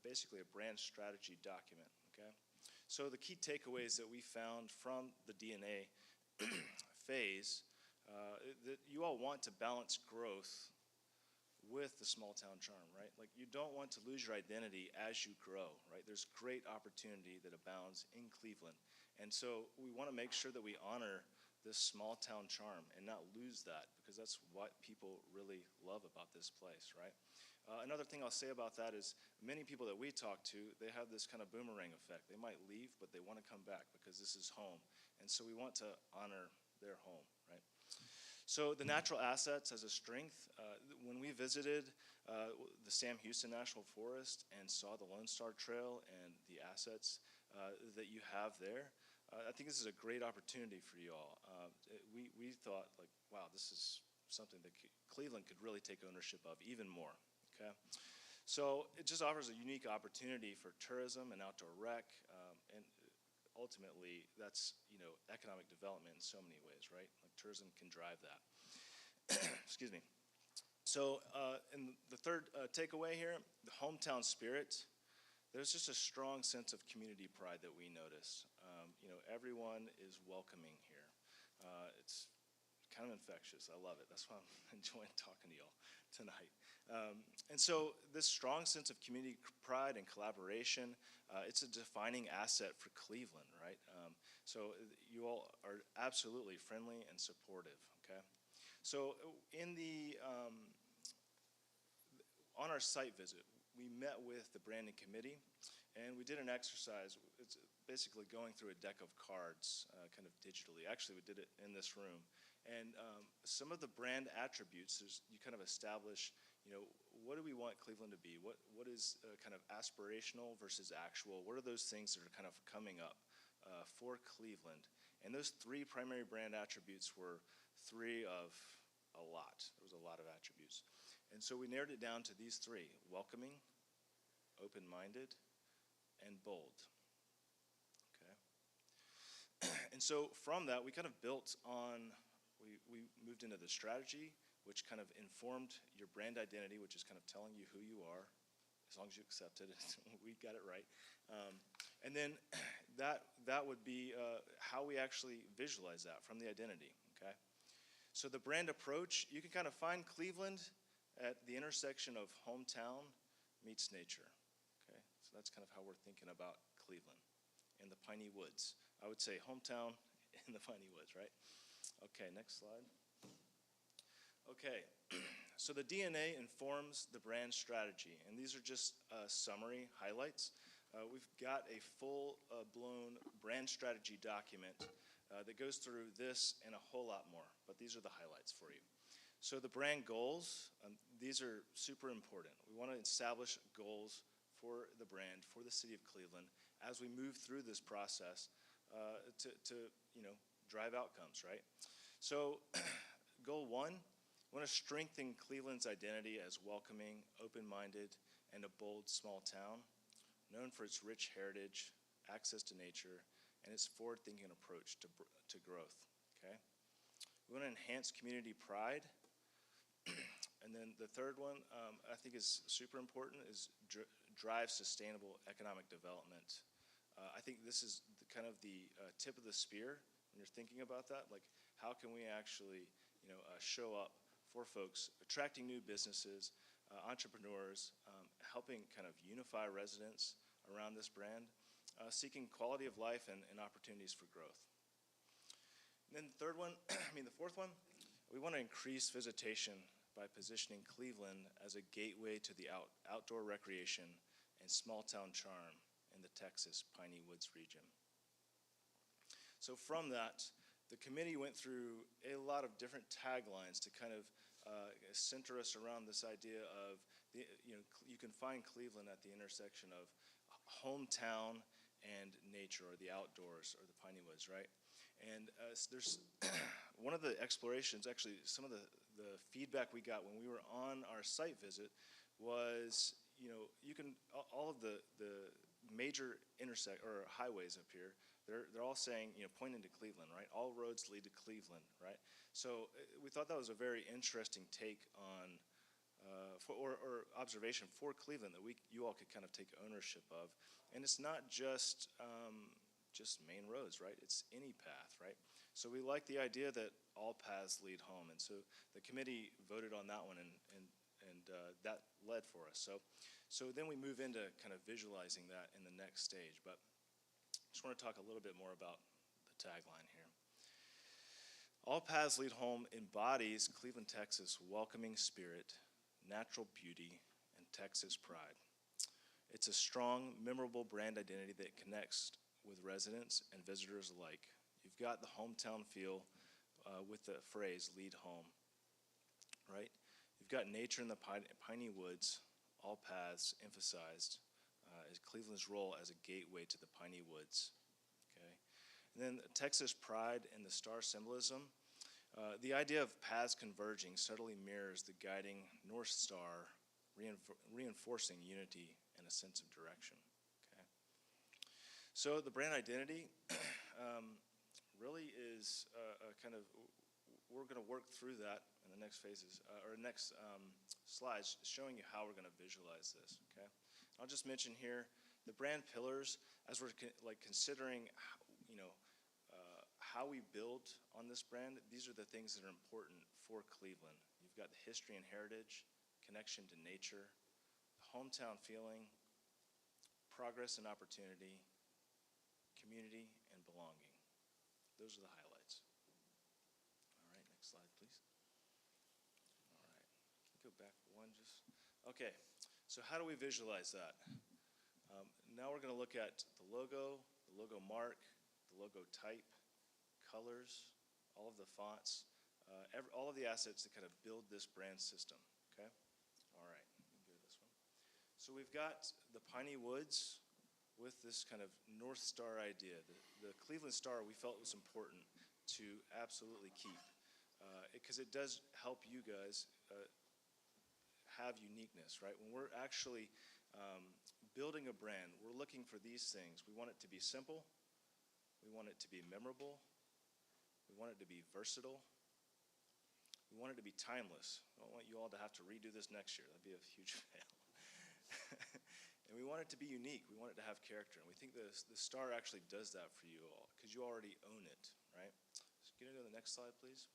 basically a brand strategy document, okay? So the key takeaways that we found from the DNA phase, that you all want to balance growth with the small town charm, right? Like, you don't want to lose your identity as you grow, right? There's great opportunity that abounds in Cleveland. And so we want to make sure that we honor this small town charm and not lose that, because that's what people really love about this place, right? Another thing I'll say about that is many people that we talk to, they have this kind of boomerang effect. They might leave, but they want to come back because this is home. And so we want to honor their home, right? So the natural assets as a strength, when we visited the Sam Houston National Forest and saw the Lone Star Trail and the assets that you have there, I think this is a great opportunity for you all. We thought, like, wow, this is something that Cleveland could really take ownership of even more, okay? So it just offers a unique opportunity for tourism and outdoor rec, and ultimately that's, economic development in so many ways, right? Like, tourism can drive that. Excuse me. So in the third takeaway here, the hometown spirit. There's just a strong sense of community pride that we notice. Everyone is welcoming here. It's kind of infectious. I love it. That's why I'm enjoying talking to y'all tonight. And so this strong sense of community pride and collaboration, it's a defining asset for Cleveland, right? So you all are absolutely friendly and supportive, okay? So in on our site visit, we met with the branding committee, and we did an exercise. It's basically going through a deck of cards, kind of digitally. Actually, we did it in this room. And some of the brand attributes, you kind of establish, what do we want Cleveland to be? What is kind of aspirational versus actual? What are those things that are kind of coming up for Cleveland? And those three primary brand attributes were three of a lot. There was a lot of attributes. And so we narrowed it down to these three: welcoming, open-minded, and bold. Okay. And so from that, we kind of built on, we moved into the strategy, which kind of informed your brand identity, which is kind of telling you who you are, as long as you accept it. We got it right. And then that would be how we actually visualize that from the identity, okay? So the brand approach, you can kind of find Cleveland at the intersection of hometown meets nature, okay? So that's kind of how we're thinking about Cleveland and the piney woods. I would say hometown in the piney woods, right? Okay, next slide. Okay, so the DNA informs the brand strategy, and these are just summary highlights. We've got a full-blown brand strategy document that goes through this and a whole lot more, but these are the highlights for you. So the brand goals, these are super important. We want to establish goals for the brand, for the city of Cleveland, as we move through this process to drive outcomes, right? So goal 1, we want to strengthen Cleveland's identity as welcoming, open-minded, and a bold small town, known for its rich heritage, access to nature, and its forward-thinking approach to growth, okay? We want to enhance community pride. And then the third one I think is super important is drive sustainable economic development. I think this is kind of the tip of the spear when you're thinking about that. Like, how can we actually, show up for folks, attracting new businesses, entrepreneurs, helping kind of unify residents around this brand, seeking quality of life and opportunities for growth. And then the third one, the fourth one, we want to increase visitation by positioning Cleveland as a gateway to the outdoor recreation and small town charm in the Texas Piney Woods region. So from that, the committee went through a lot of different taglines to kind of center us around this idea of, you can find Cleveland at the intersection of hometown and nature, or the outdoors, or the Piney Woods, right? And there's one of the explorations, actually some of the feedback we got when we were on our site visit was, you can, all of the major highways up here, they're all saying, pointing to Cleveland, right? All roads lead to Cleveland, right? So we thought that was a very interesting take on, or observation for Cleveland that you all could kind of take ownership of. And it's not just main roads, right? It's any path, right? So we like the idea that all paths lead home. And so the committee voted on that one, and that led for us. So then we move into kind of visualizing that in the next stage. But I just want to talk a little bit more about the tagline here. All paths lead home embodies Cleveland, Texas' welcoming spirit, natural beauty, and Texas pride. It's a strong, memorable brand identity that connects with residents and visitors alike. You've got the hometown feel with the phrase, lead home, right? You've got nature in the piney woods, all paths emphasized as Cleveland's role as a gateway to the piney woods, okay? And then Texas pride and the star symbolism. The idea of paths converging subtly mirrors the guiding North Star, reinforcing unity and a sense of direction, okay? So the brand identity really is kind of, we're going to work through that in the next phases, or next slides, showing you how we're going to visualize this, okay? I'll just mention here the brand pillars, as we're considering, how we build on this brand. These are the things that are important for Cleveland. You've got the history and heritage, connection to nature, hometown feeling, progress and opportunity, community, and belonging. Those are the highlights. All right, next slide, please. All right, go back one just. Okay, so how do we visualize that? Now we're going to look at the logo mark, the logo type, colors, all of the fonts, all of the assets that kind of build this brand system, okay? All right, go to this one. So we've got the Piney Woods with this kind of North Star idea. The Cleveland Star we felt was important to absolutely keep, because it does help you guys have uniqueness, right? When we're actually building a brand, we're looking for these things. We want it to be simple, We want it to be memorable. We want it to be versatile. We want it to be timeless. I don't want you all to have to redo this next year. That'd be a huge fail. And we want it to be unique. We want it to have character. And we think the star actually does that for you all because you already own it, right? So get into the next slide, please.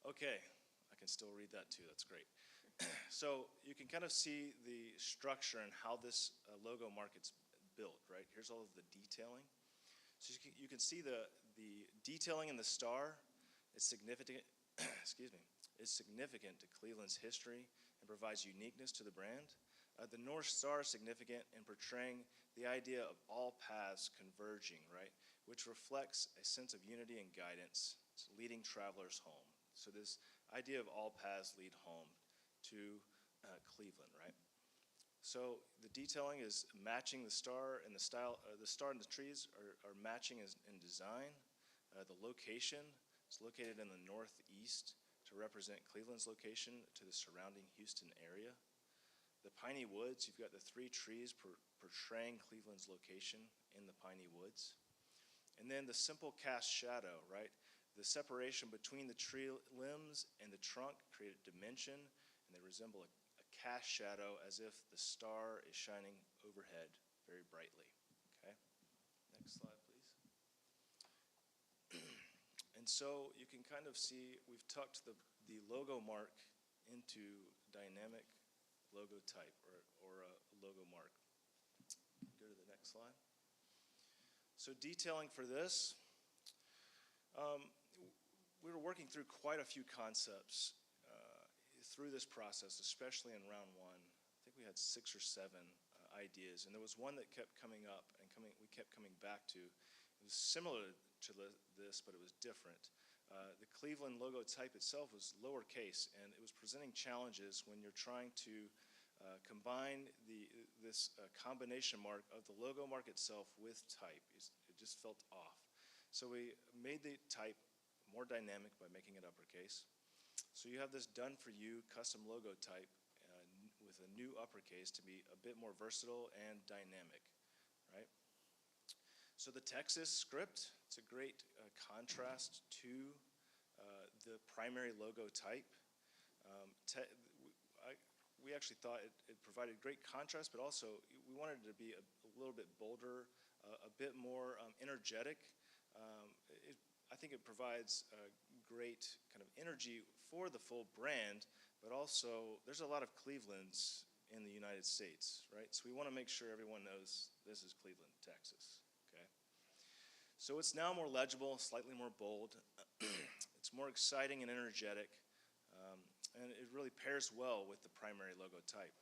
Okay, I can still read that too. That's great. So you can kind of see the structure and how this logo market's built, right? Here's all of the detailing. So you can see the detailing in the star is significant, excuse me, is significant to Cleveland's history and provides uniqueness to the brand. The North Star is significant in portraying the idea of all paths converging, right? Which reflects a sense of unity and guidance leading travelers home. So this idea of all paths lead home to Cleveland, right? So the detailing is matching the star and the style, the star and the trees are matching in design. The location is located in the northeast to represent Cleveland's location to the surrounding Houston area. The piney woods, you've got the three trees portraying Cleveland's location in the piney woods. And then the simple cast shadow, right? The separation between the tree limbs and the trunk create a dimension, and they resemble a cast shadow as if the star is shining overhead very brightly, okay? Next slide, please. And so you can kind of see we've tucked the logo mark into dynamic logo type or a logo mark. Go to the next slide. So detailing for this, we were working through quite a few concepts through this process, especially in round one. I think we had 6 or 7 ideas, and there was one that kept coming up and we kept coming back to. It was similar to this, but it was different. The Cleveland logo type itself was lowercase, and it was presenting challenges when you're trying to combine this combination mark of the logo mark itself with type. It just felt off. So we made the type more dynamic by making it uppercase. So you have this done for you custom logo type with a new uppercase to be a bit more versatile and dynamic, right? So the Texas script, it's a great contrast to the primary logo type. We actually thought it provided great contrast, but also we wanted it to be a little bit bolder, a bit more energetic. I think it provides great kind of energy for the full brand, but also there's a lot of Clevelands in the United States, right? So we want to make sure everyone knows this is Cleveland, Texas, okay? So it's now more legible, slightly more bold. It's more exciting and energetic, and it really pairs well with the primary logo type.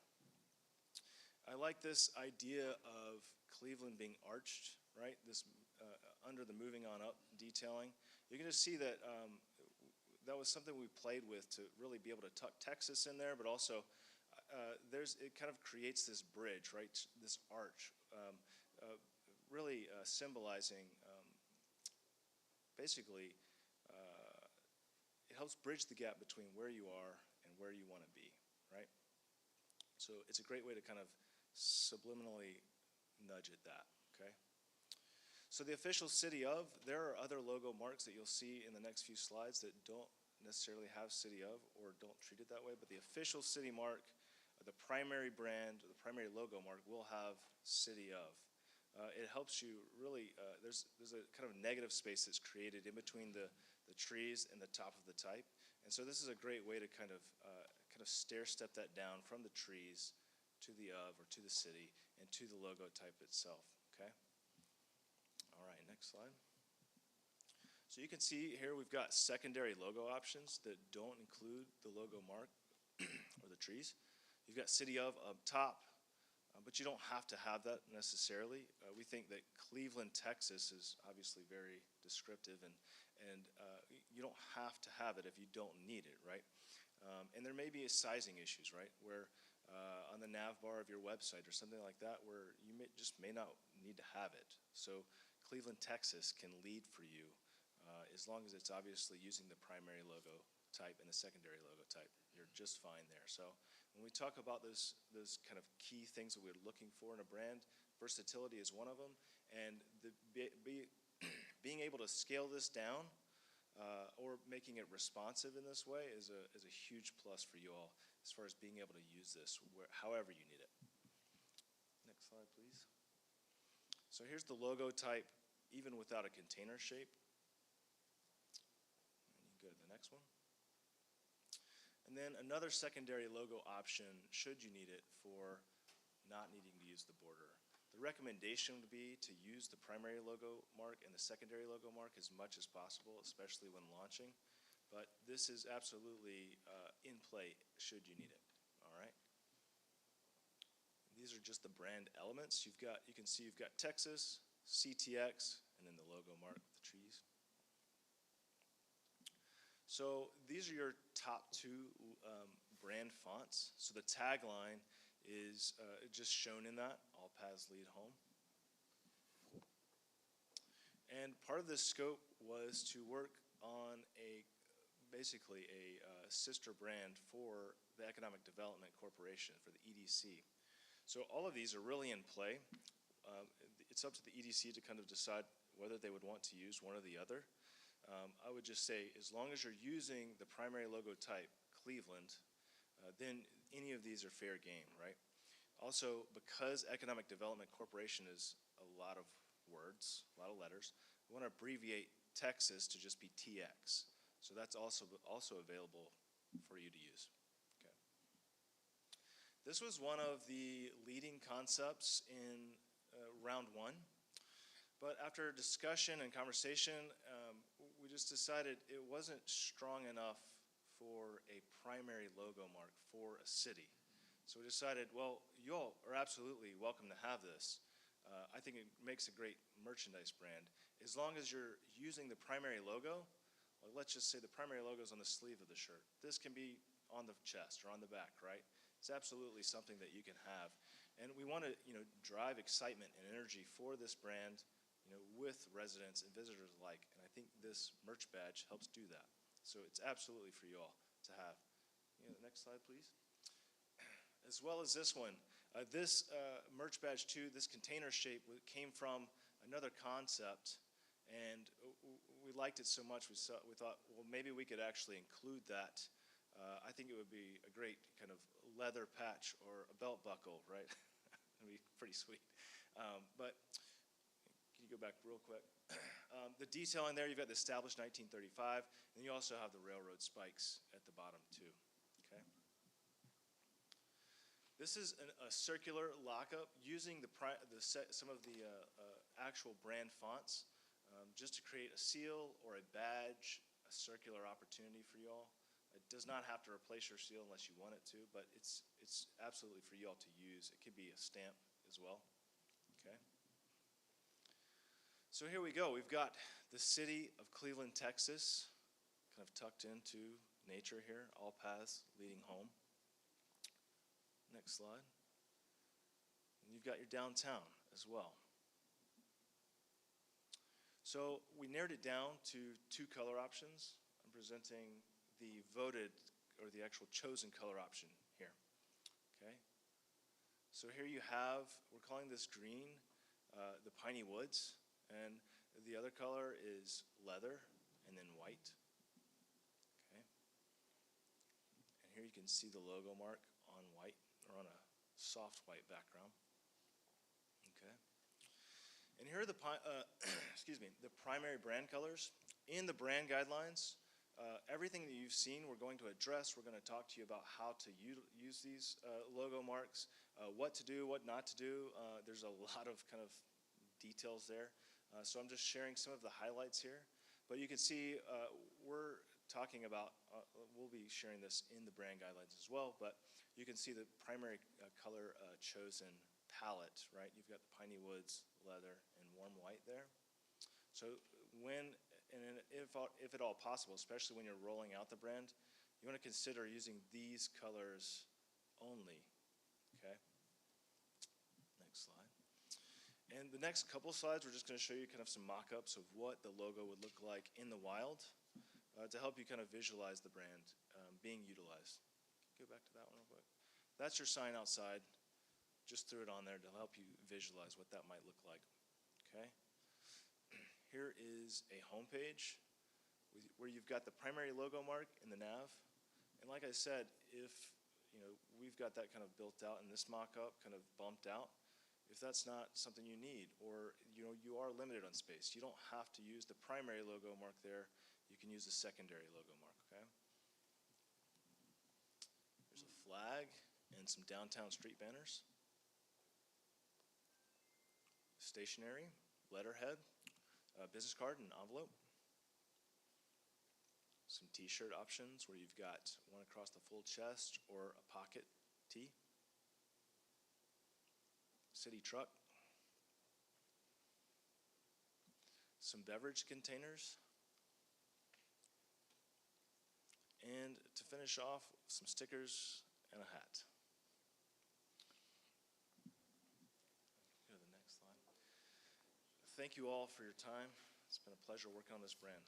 I like this idea of Cleveland being arched, right? This under the moving on up detailing. You can just see that that was something we played with to really be able to tuck Texas in there, but also it kind of creates this bridge, right? This arch, really symbolizing basically it helps bridge the gap between where you are and where you want to be, right? So it's a great way to kind of subliminally nudge at that, okay? So the official city of, there are other logo marks that you'll see in the next few slides that don't necessarily have city of or don't treat it that way, but the official city mark, the primary brand, the primary logo mark will have city of. It helps you really, there's a kind of negative space that's created in between the trees and the top of the type. And so this is a great way to kind of stair step that down from the trees to the of or to the city and to the logo type itself, okay? All right, next slide. So you can see here we've got secondary logo options that don't include the logo mark or the trees. You've got city of up top, but you don't have to have that necessarily. We think that Cleveland, Texas is obviously very descriptive, and you don't have to have it if you don't need it, right? And there may be sizing issues, right, where on the nav bar of your website or something like that where you may not need to have it. So Cleveland, Texas can lead for you as long as it's obviously using the primary logo type and the secondary logo type. You're just fine there. So when we talk about those kind of key things that we're looking for in a brand, versatility is one of them, And being able to scale this down or making it responsive in this way is a huge plus for you all as far as being able to use this however you need it. Next slide, please. So here's the logo type, even without a container shape. And you can go to the next one. And then another secondary logo option, should you need it, for not needing to use the border. The recommendation would be to use the primary logo mark and the secondary logo mark as much as possible, especially when launching. But this is absolutely in play should you need it, all right? These are just the brand elements. You can see you've got Texas, CTX, and then the logo mark with the trees. So these are your top two brand fonts. So the tagline is just shown in that, all paths lead home. And part of this scope was to work on basically a sister brand for the Economic Development Corporation, for the EDC. So all of these are really in play. It's up to the EDC to kind of decide whether they would want to use one or the other. I would just say, as long as you're using the primary logo type, Cleveland, then any of these are fair game, right? Also, because Economic Development Corporation is a lot of words, a lot of letters, we want to abbreviate Texas to just be TX. So that's also available for you to use. Okay. This was one of the leading concepts in round one. But after discussion and conversation, we just decided it wasn't strong enough for a primary logo mark for a city. So we decided, well, you all are absolutely welcome to have this. I think it makes a great merchandise brand. As long as you're using the primary logo, well, let's just say the primary logo is on the sleeve of the shirt. This can be on the chest or on the back, right? It's absolutely something that you can have. And we want to, drive excitement and energy for this brand, with residents and visitors alike. And I think this merch badge helps do that. So it's absolutely for you all to have. The next slide, please. As well as this one. This merch badge too, this container shape came from another concept, and we liked it so much we thought, well, maybe we could actually include that. I think it would be a great kind of leather patch or a belt buckle, right? It'd be pretty sweet. But can you go back real quick? The detailing there, you've got the established 1935, and you also have the railroad spikes at the bottom too, okay? This is a circular lockup using some of the actual brand fonts just to create a seal or a badge, a circular opportunity for you all. It does not have to replace your seal unless you want it to, but it's absolutely for you all to use. It could be a stamp as well, okay? So here we go. We've got the city of Cleveland, Texas, kind of tucked into nature here, all paths leading home. Next slide. And you've got your downtown as well. So we narrowed it down to two color options. I'm presenting the voted, or the actual chosen color option here, okay? So here you have, we're calling this green, the piney woods, and the other color is leather, and then white, okay? And here you can see the logo mark on white, or on a soft white background, okay? And here are the, the primary brand colors. In the brand guidelines, everything that you've seen we're going to address. We're going to talk to you about how to use these logo marks, what to do, what not to do. There's a lot of kind of details there. So I'm just sharing some of the highlights here. But you can see we're talking about, we'll be sharing this in the brand guidelines as well, but you can see the primary color chosen palette, right? You've got the piney woods, leather, and warm white there. So when, and if at all possible, especially when you're rolling out the brand, you want to consider using these colors only, okay? Next slide. And the next couple slides, we're just going to show you kind of some mock-ups of what the logo would look like in the wild to help you kind of visualize the brand being utilized. Go back to that one real quick. That's your sign outside. Just threw it on there to help you visualize what that might look like, okay? Here is a homepage where you've got the primary logo mark in the nav. And like I said, if, we've got that kind of built out in this mock-up, kind of bumped out. If that's not something you need, or, you are limited on space, you don't have to use the primary logo mark there. You can use the secondary logo mark, okay? There's a flag and some downtown street banners. Stationery, letterhead, a business card and envelope. Some t-shirt options where you've got one across the full chest or a pocket tee. City truck. Some beverage containers. And to finish off, some stickers and a hat. Go to the next slide. Thank you all for your time. It's been a pleasure working on this brand.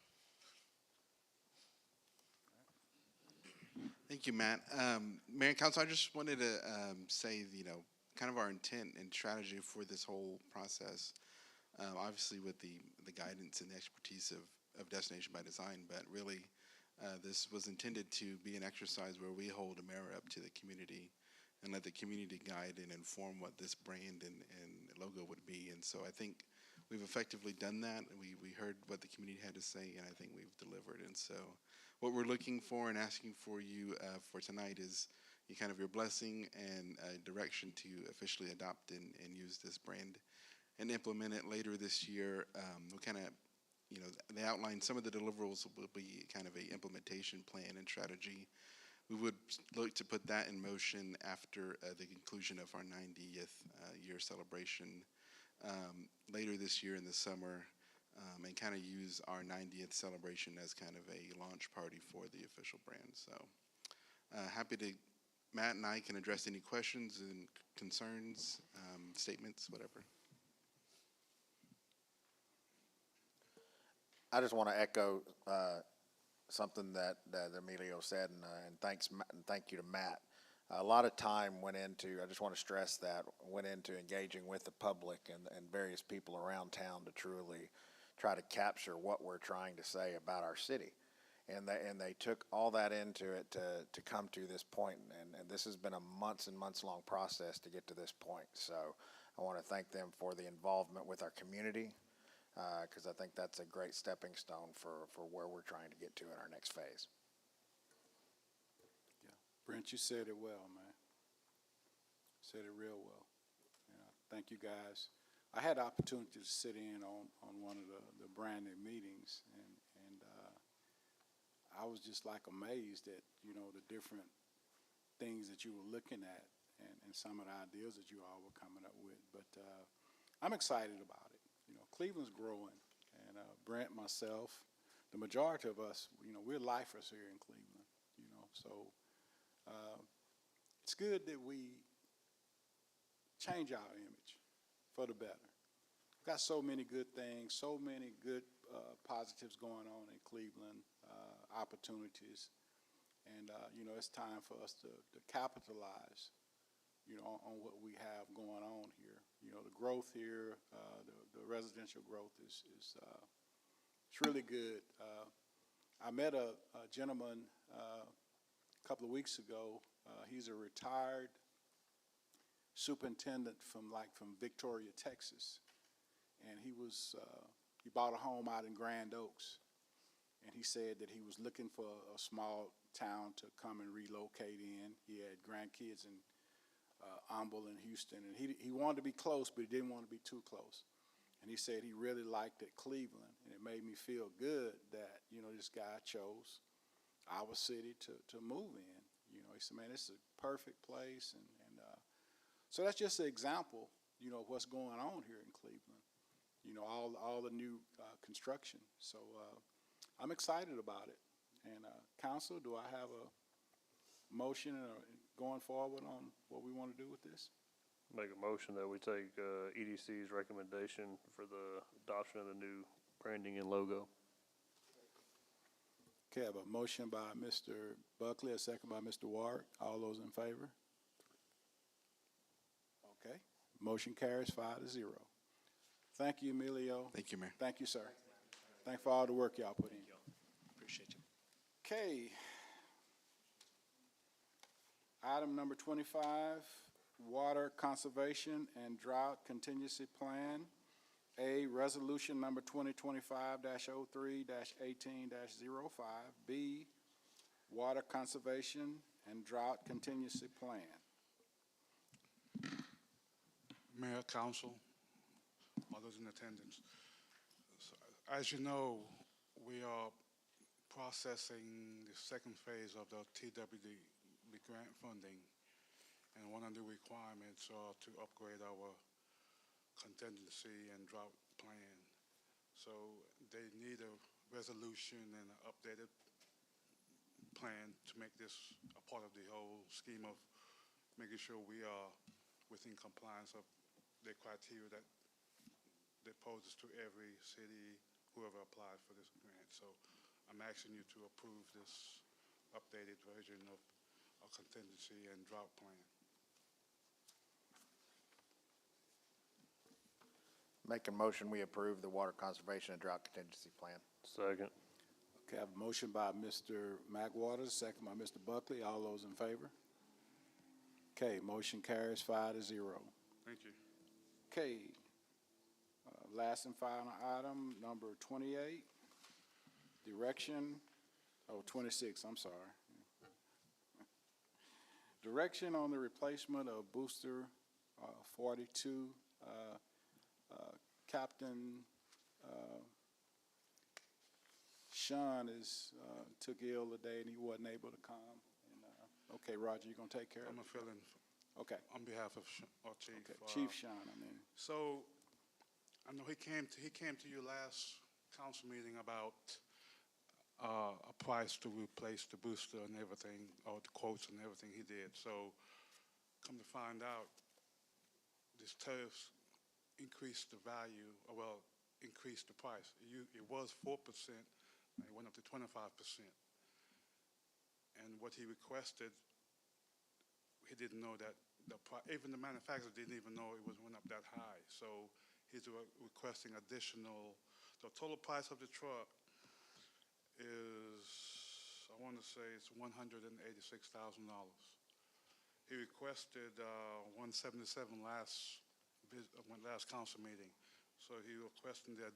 Thank you, Matt. Mayor and Council, I just wanted to say, kind of our intent and strategy for this whole process. Obviously, with the guidance and the expertise of Destination by Design, but really, this was intended to be an exercise where we hold a mirror up to the community and let the community guide and inform what this brand and logo would be. And so I think we've effectively done that. We heard what the community had to say, and I think we've delivered. And so what we're looking for and asking for you for tonight is your blessing and direction to officially adopt and use this brand and implement it later this year. We'll they outline some of the deliverables will be kind of a implementation plan and strategy. We would look to put that in motion after the conclusion of our 90th year celebration later this year in the summer, and kind of use our 90th celebration as kind of a launch party for the official brand. So happy to, Matt and I can address any questions and concerns, statements, whatever. I just want to echo something that Emilio said, and thank you to Matt. A lot of time went into, I just want to stress that, went into engaging with the public and various people around town to truly try to capture what we're trying to say about our city. And they took all that into it to come to this point, and this has been a months and months long process to get to this point. So I want to thank them for the involvement with our community, because I think that's a great stepping stone for where we're trying to get to in our next phase. Yeah, Brent, you said it well, man. Said it real well. Thank you, guys. I had the opportunity to sit in on one of the branding meetings, and I was just amazed at, the different things that you were looking at and some of the ideas that you all were coming up with. But I'm excited about it. Cleveland's growing, and Brent, myself, the majority of us, we're lifers here in Cleveland, so it's good that we change our image for the better. Got so many good things, so many good positives going on in Cleveland, opportunities, and it's time for us to capitalize, on what we have going on here. The growth here, the residential growth is it's really good. I met a gentleman a couple of weeks ago. He's a retired superintendent from Victoria, Texas, and he bought a home out in Grand Oaks, and he said that he was looking for a small town to come and relocate in. He had grandkids in Humble and Houston, and he wanted to be close, but he didn't want to be too close. And he said he really liked it, Cleveland, and it made me feel good that, this guy chose our city to move in. He said, man, this is a perfect place, and so that's just an example, of what's going on here in Cleveland. All the new construction. So I'm excited about it. And Council, do I have a motion going forward on what we want to do with this? Make a motion that we take EDC's recommendation for the adoption of the new branding and logo. Okay, I have a motion by Mr. Buckley, a second by Mr. Ward. All those in favor? Okay, motion carries 5-0. Thank you, Emilio. Thank you, Mayor. Thank you, sir. Thank you for all the work y'all put in. Appreciate you. Okay. Item number 25, Water Conservation and Drought Contingency Plan. A, Resolution number 2025-03-18-05. B, Water Conservation and Drought Contingency Plan. Mayor, council, all those in attendance. So, as you know, we are processing the second phase of the TWD grant funding, and one of the requirements are to upgrade our contingency and drought plan. So they need a resolution and an updated plan to make this a part of the whole scheme of making sure we are within compliance of the criteria that poses to every city, whoever applied for this grant. So I'm asking you to approve this updated version of our contingency and drought plan. Make a motion, we approve the water conservation and drought contingency plan. Second. Okay, I have a motion by Mr. McWaters, second by Mr. Buckley. All those in favor? Okay, motion carries 5-0. Thank you. Okay, last and final item, number 28, direction, 26, I'm sorry. Direction on the replacement of Booster 42. Captain Sean took ill today and he wasn't able to come. And, okay, Roger, you gonna take care of I'm it? a fill-in Okay. on behalf of our chief. Okay, Chief Sean, I mean. So, I know he came to your last council meeting about a price to replace the booster and everything, or the quotes and everything he did. So, come to find out, this tariffs increased the value, or well, increased the price. It was 4%, and it went up to 25%. And what he requested, he didn't know that even the manufacturer didn't even know it went up that high. So he's requesting additional. The total price of the truck is, I want to say it's $186,000. He requested 177 last council meeting. So he requesting the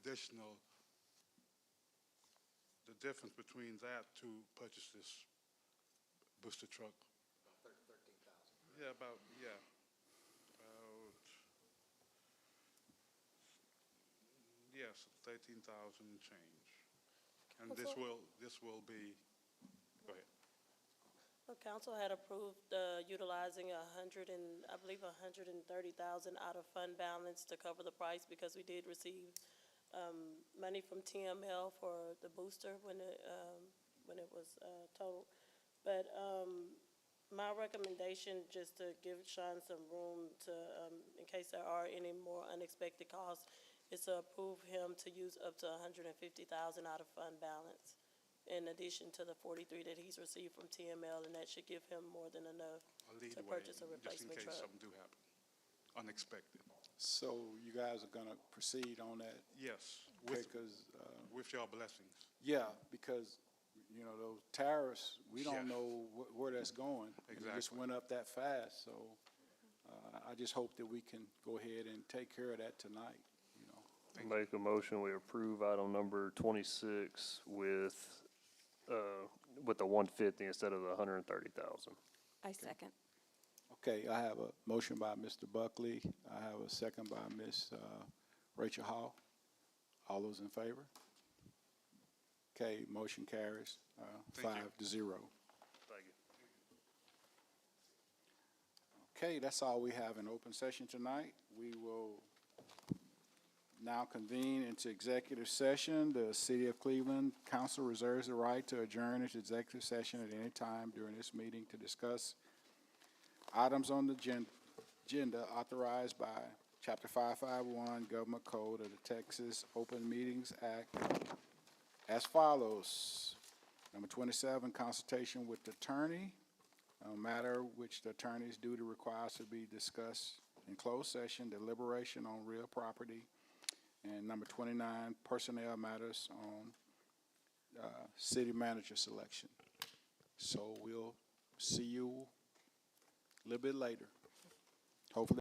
difference between that to purchase this booster truck. About 13,000. Yeah, yes, 13,000 change. And this will be, go ahead. The council had approved utilizing I believe 130,000 out of fund balance to cover the price, because we did receive money from TML for the booster when it was totaled. But my recommendation, just to give Sean some room to, in case there are any more unexpected costs, is to approve him to use up to 150,000 out of fund balance, in addition to the 43 that he's received from TML, and that should give him more than enough to purchase a replacement just in case truck. something do happen, unexpected. So you guys are gonna proceed on that? Yes, Okay, 'cause, with your blessings. yeah, because, you know, those tariffs, we don't Yeah. know where that's going. And it just Exactly. went up that fast, so I just hope that we can go ahead and take care of that tonight, you know. Make a motion, we approve item number 26 with the 150 instead of the 130,000. I second. Okay, I have a motion by Mr. Buckley. I have a second by Ms. Rachel Hall. All those in favor? Okay, motion carries, Thank you. 5-0. Thank you. Okay, that's all we have in open session tonight. We will now convene into executive session. The City of Cleveland Council reserves the right to adjourn into executive session at any time during this meeting to discuss items on the agenda authorized by Chapter 551 Government Code of the Texas Open Meetings Act as follows. Number 27, consultation with the attorney, a matter which the attorney's duty requires to be discussed in closed session, deliberation on real property And number 29, personnel matters on city manager selection. So we'll see you a little bit later. Hopefully.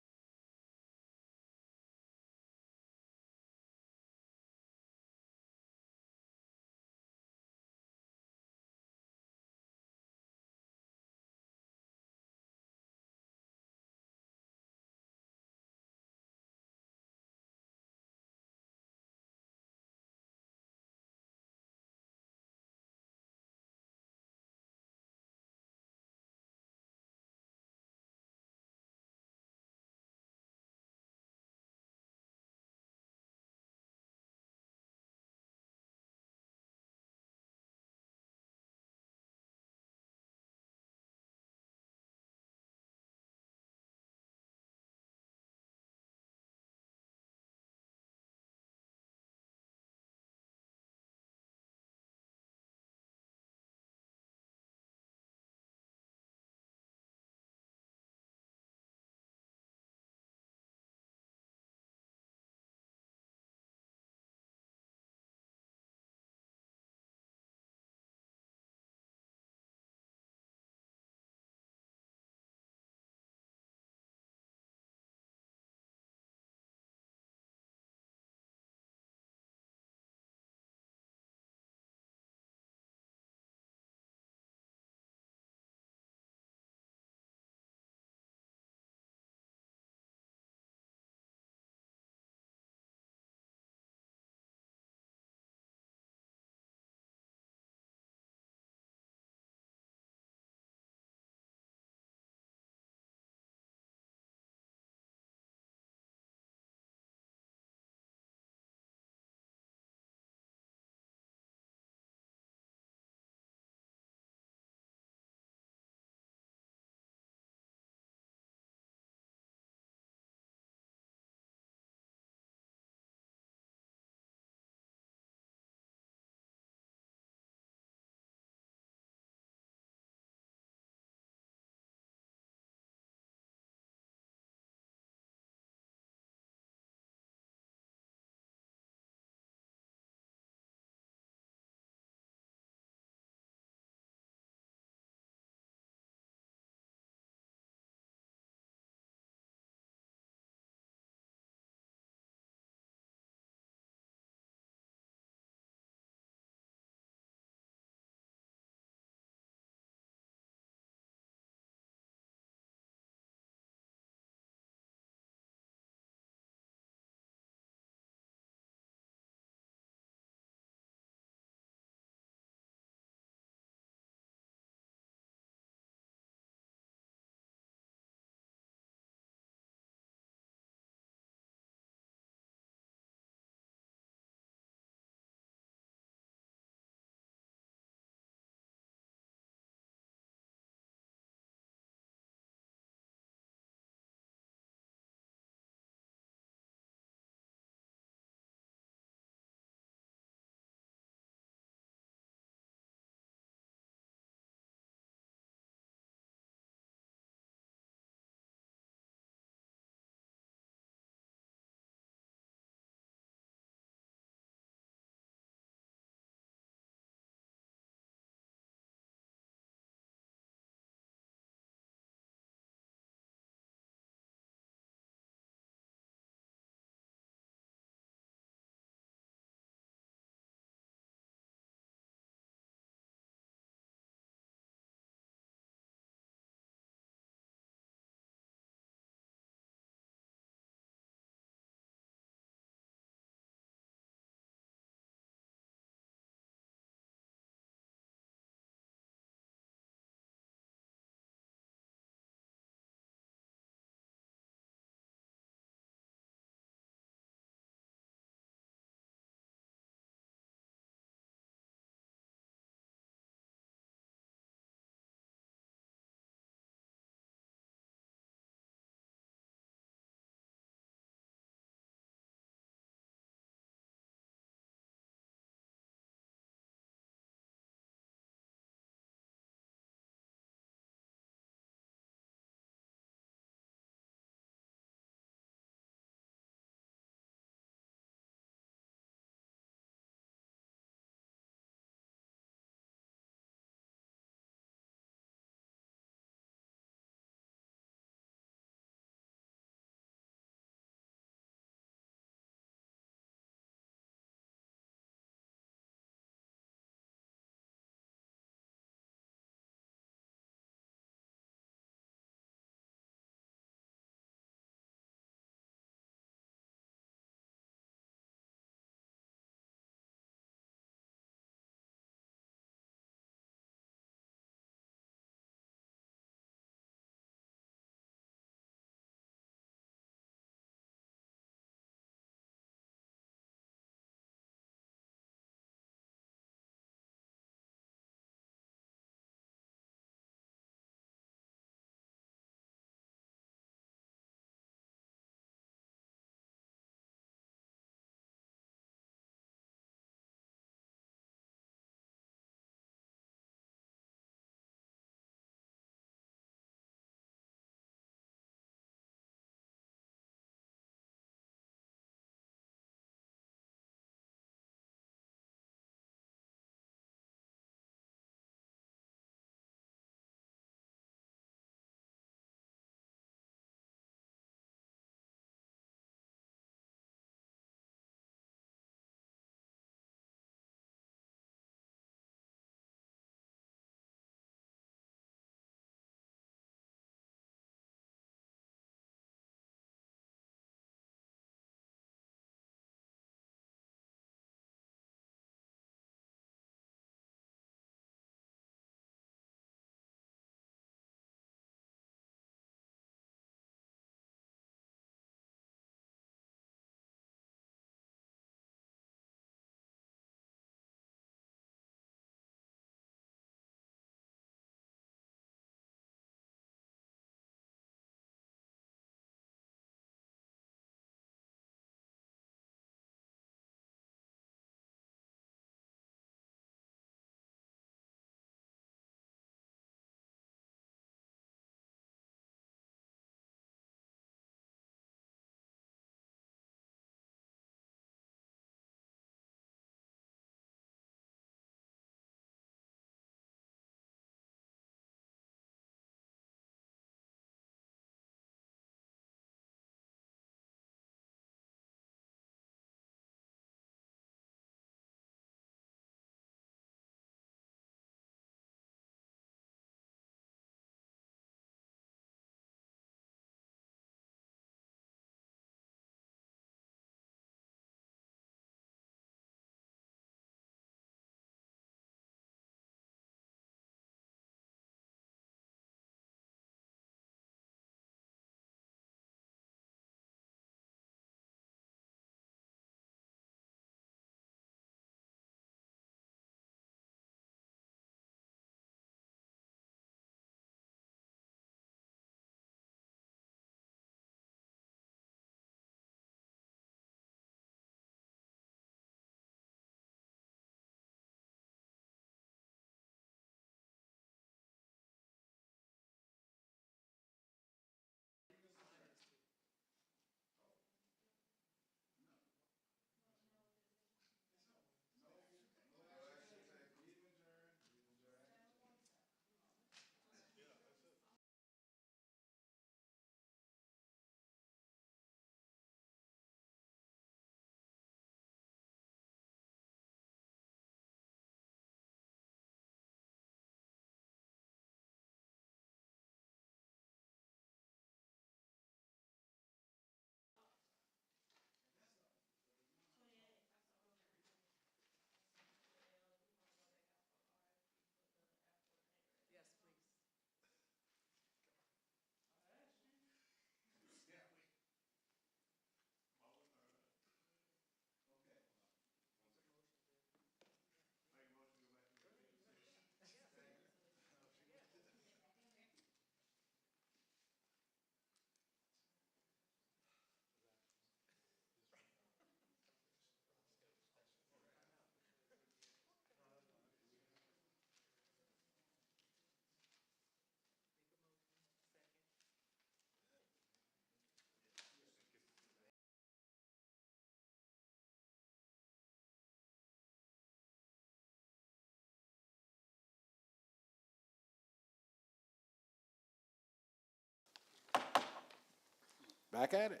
Back at it.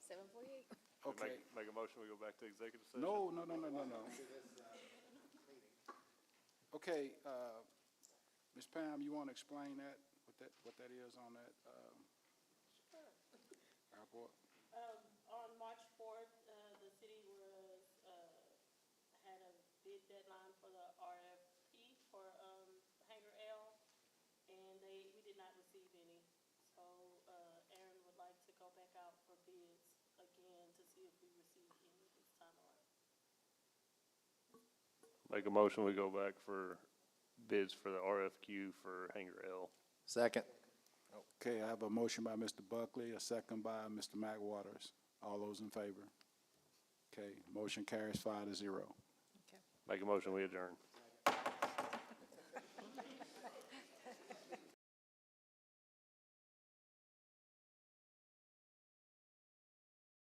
7:48. Okay. Make a motion, we go back to executive session? No. Okay, Ms. Pam, you want to explain that, what that is on that, airport? On March 4th, the city had a bid deadline for the RFP for, Hangar L, and we did not receive any. So, Aaron would like to go back out for bids again to see if we receive any this time around. Make a motion, we go back for bids for the RFQ for Hangar L. Second. Okay, I have a motion by Mr. Buckley, a second by Mr. McWaters. All those in favor? Okay, motion carries 5-0. Make a motion, we adjourn.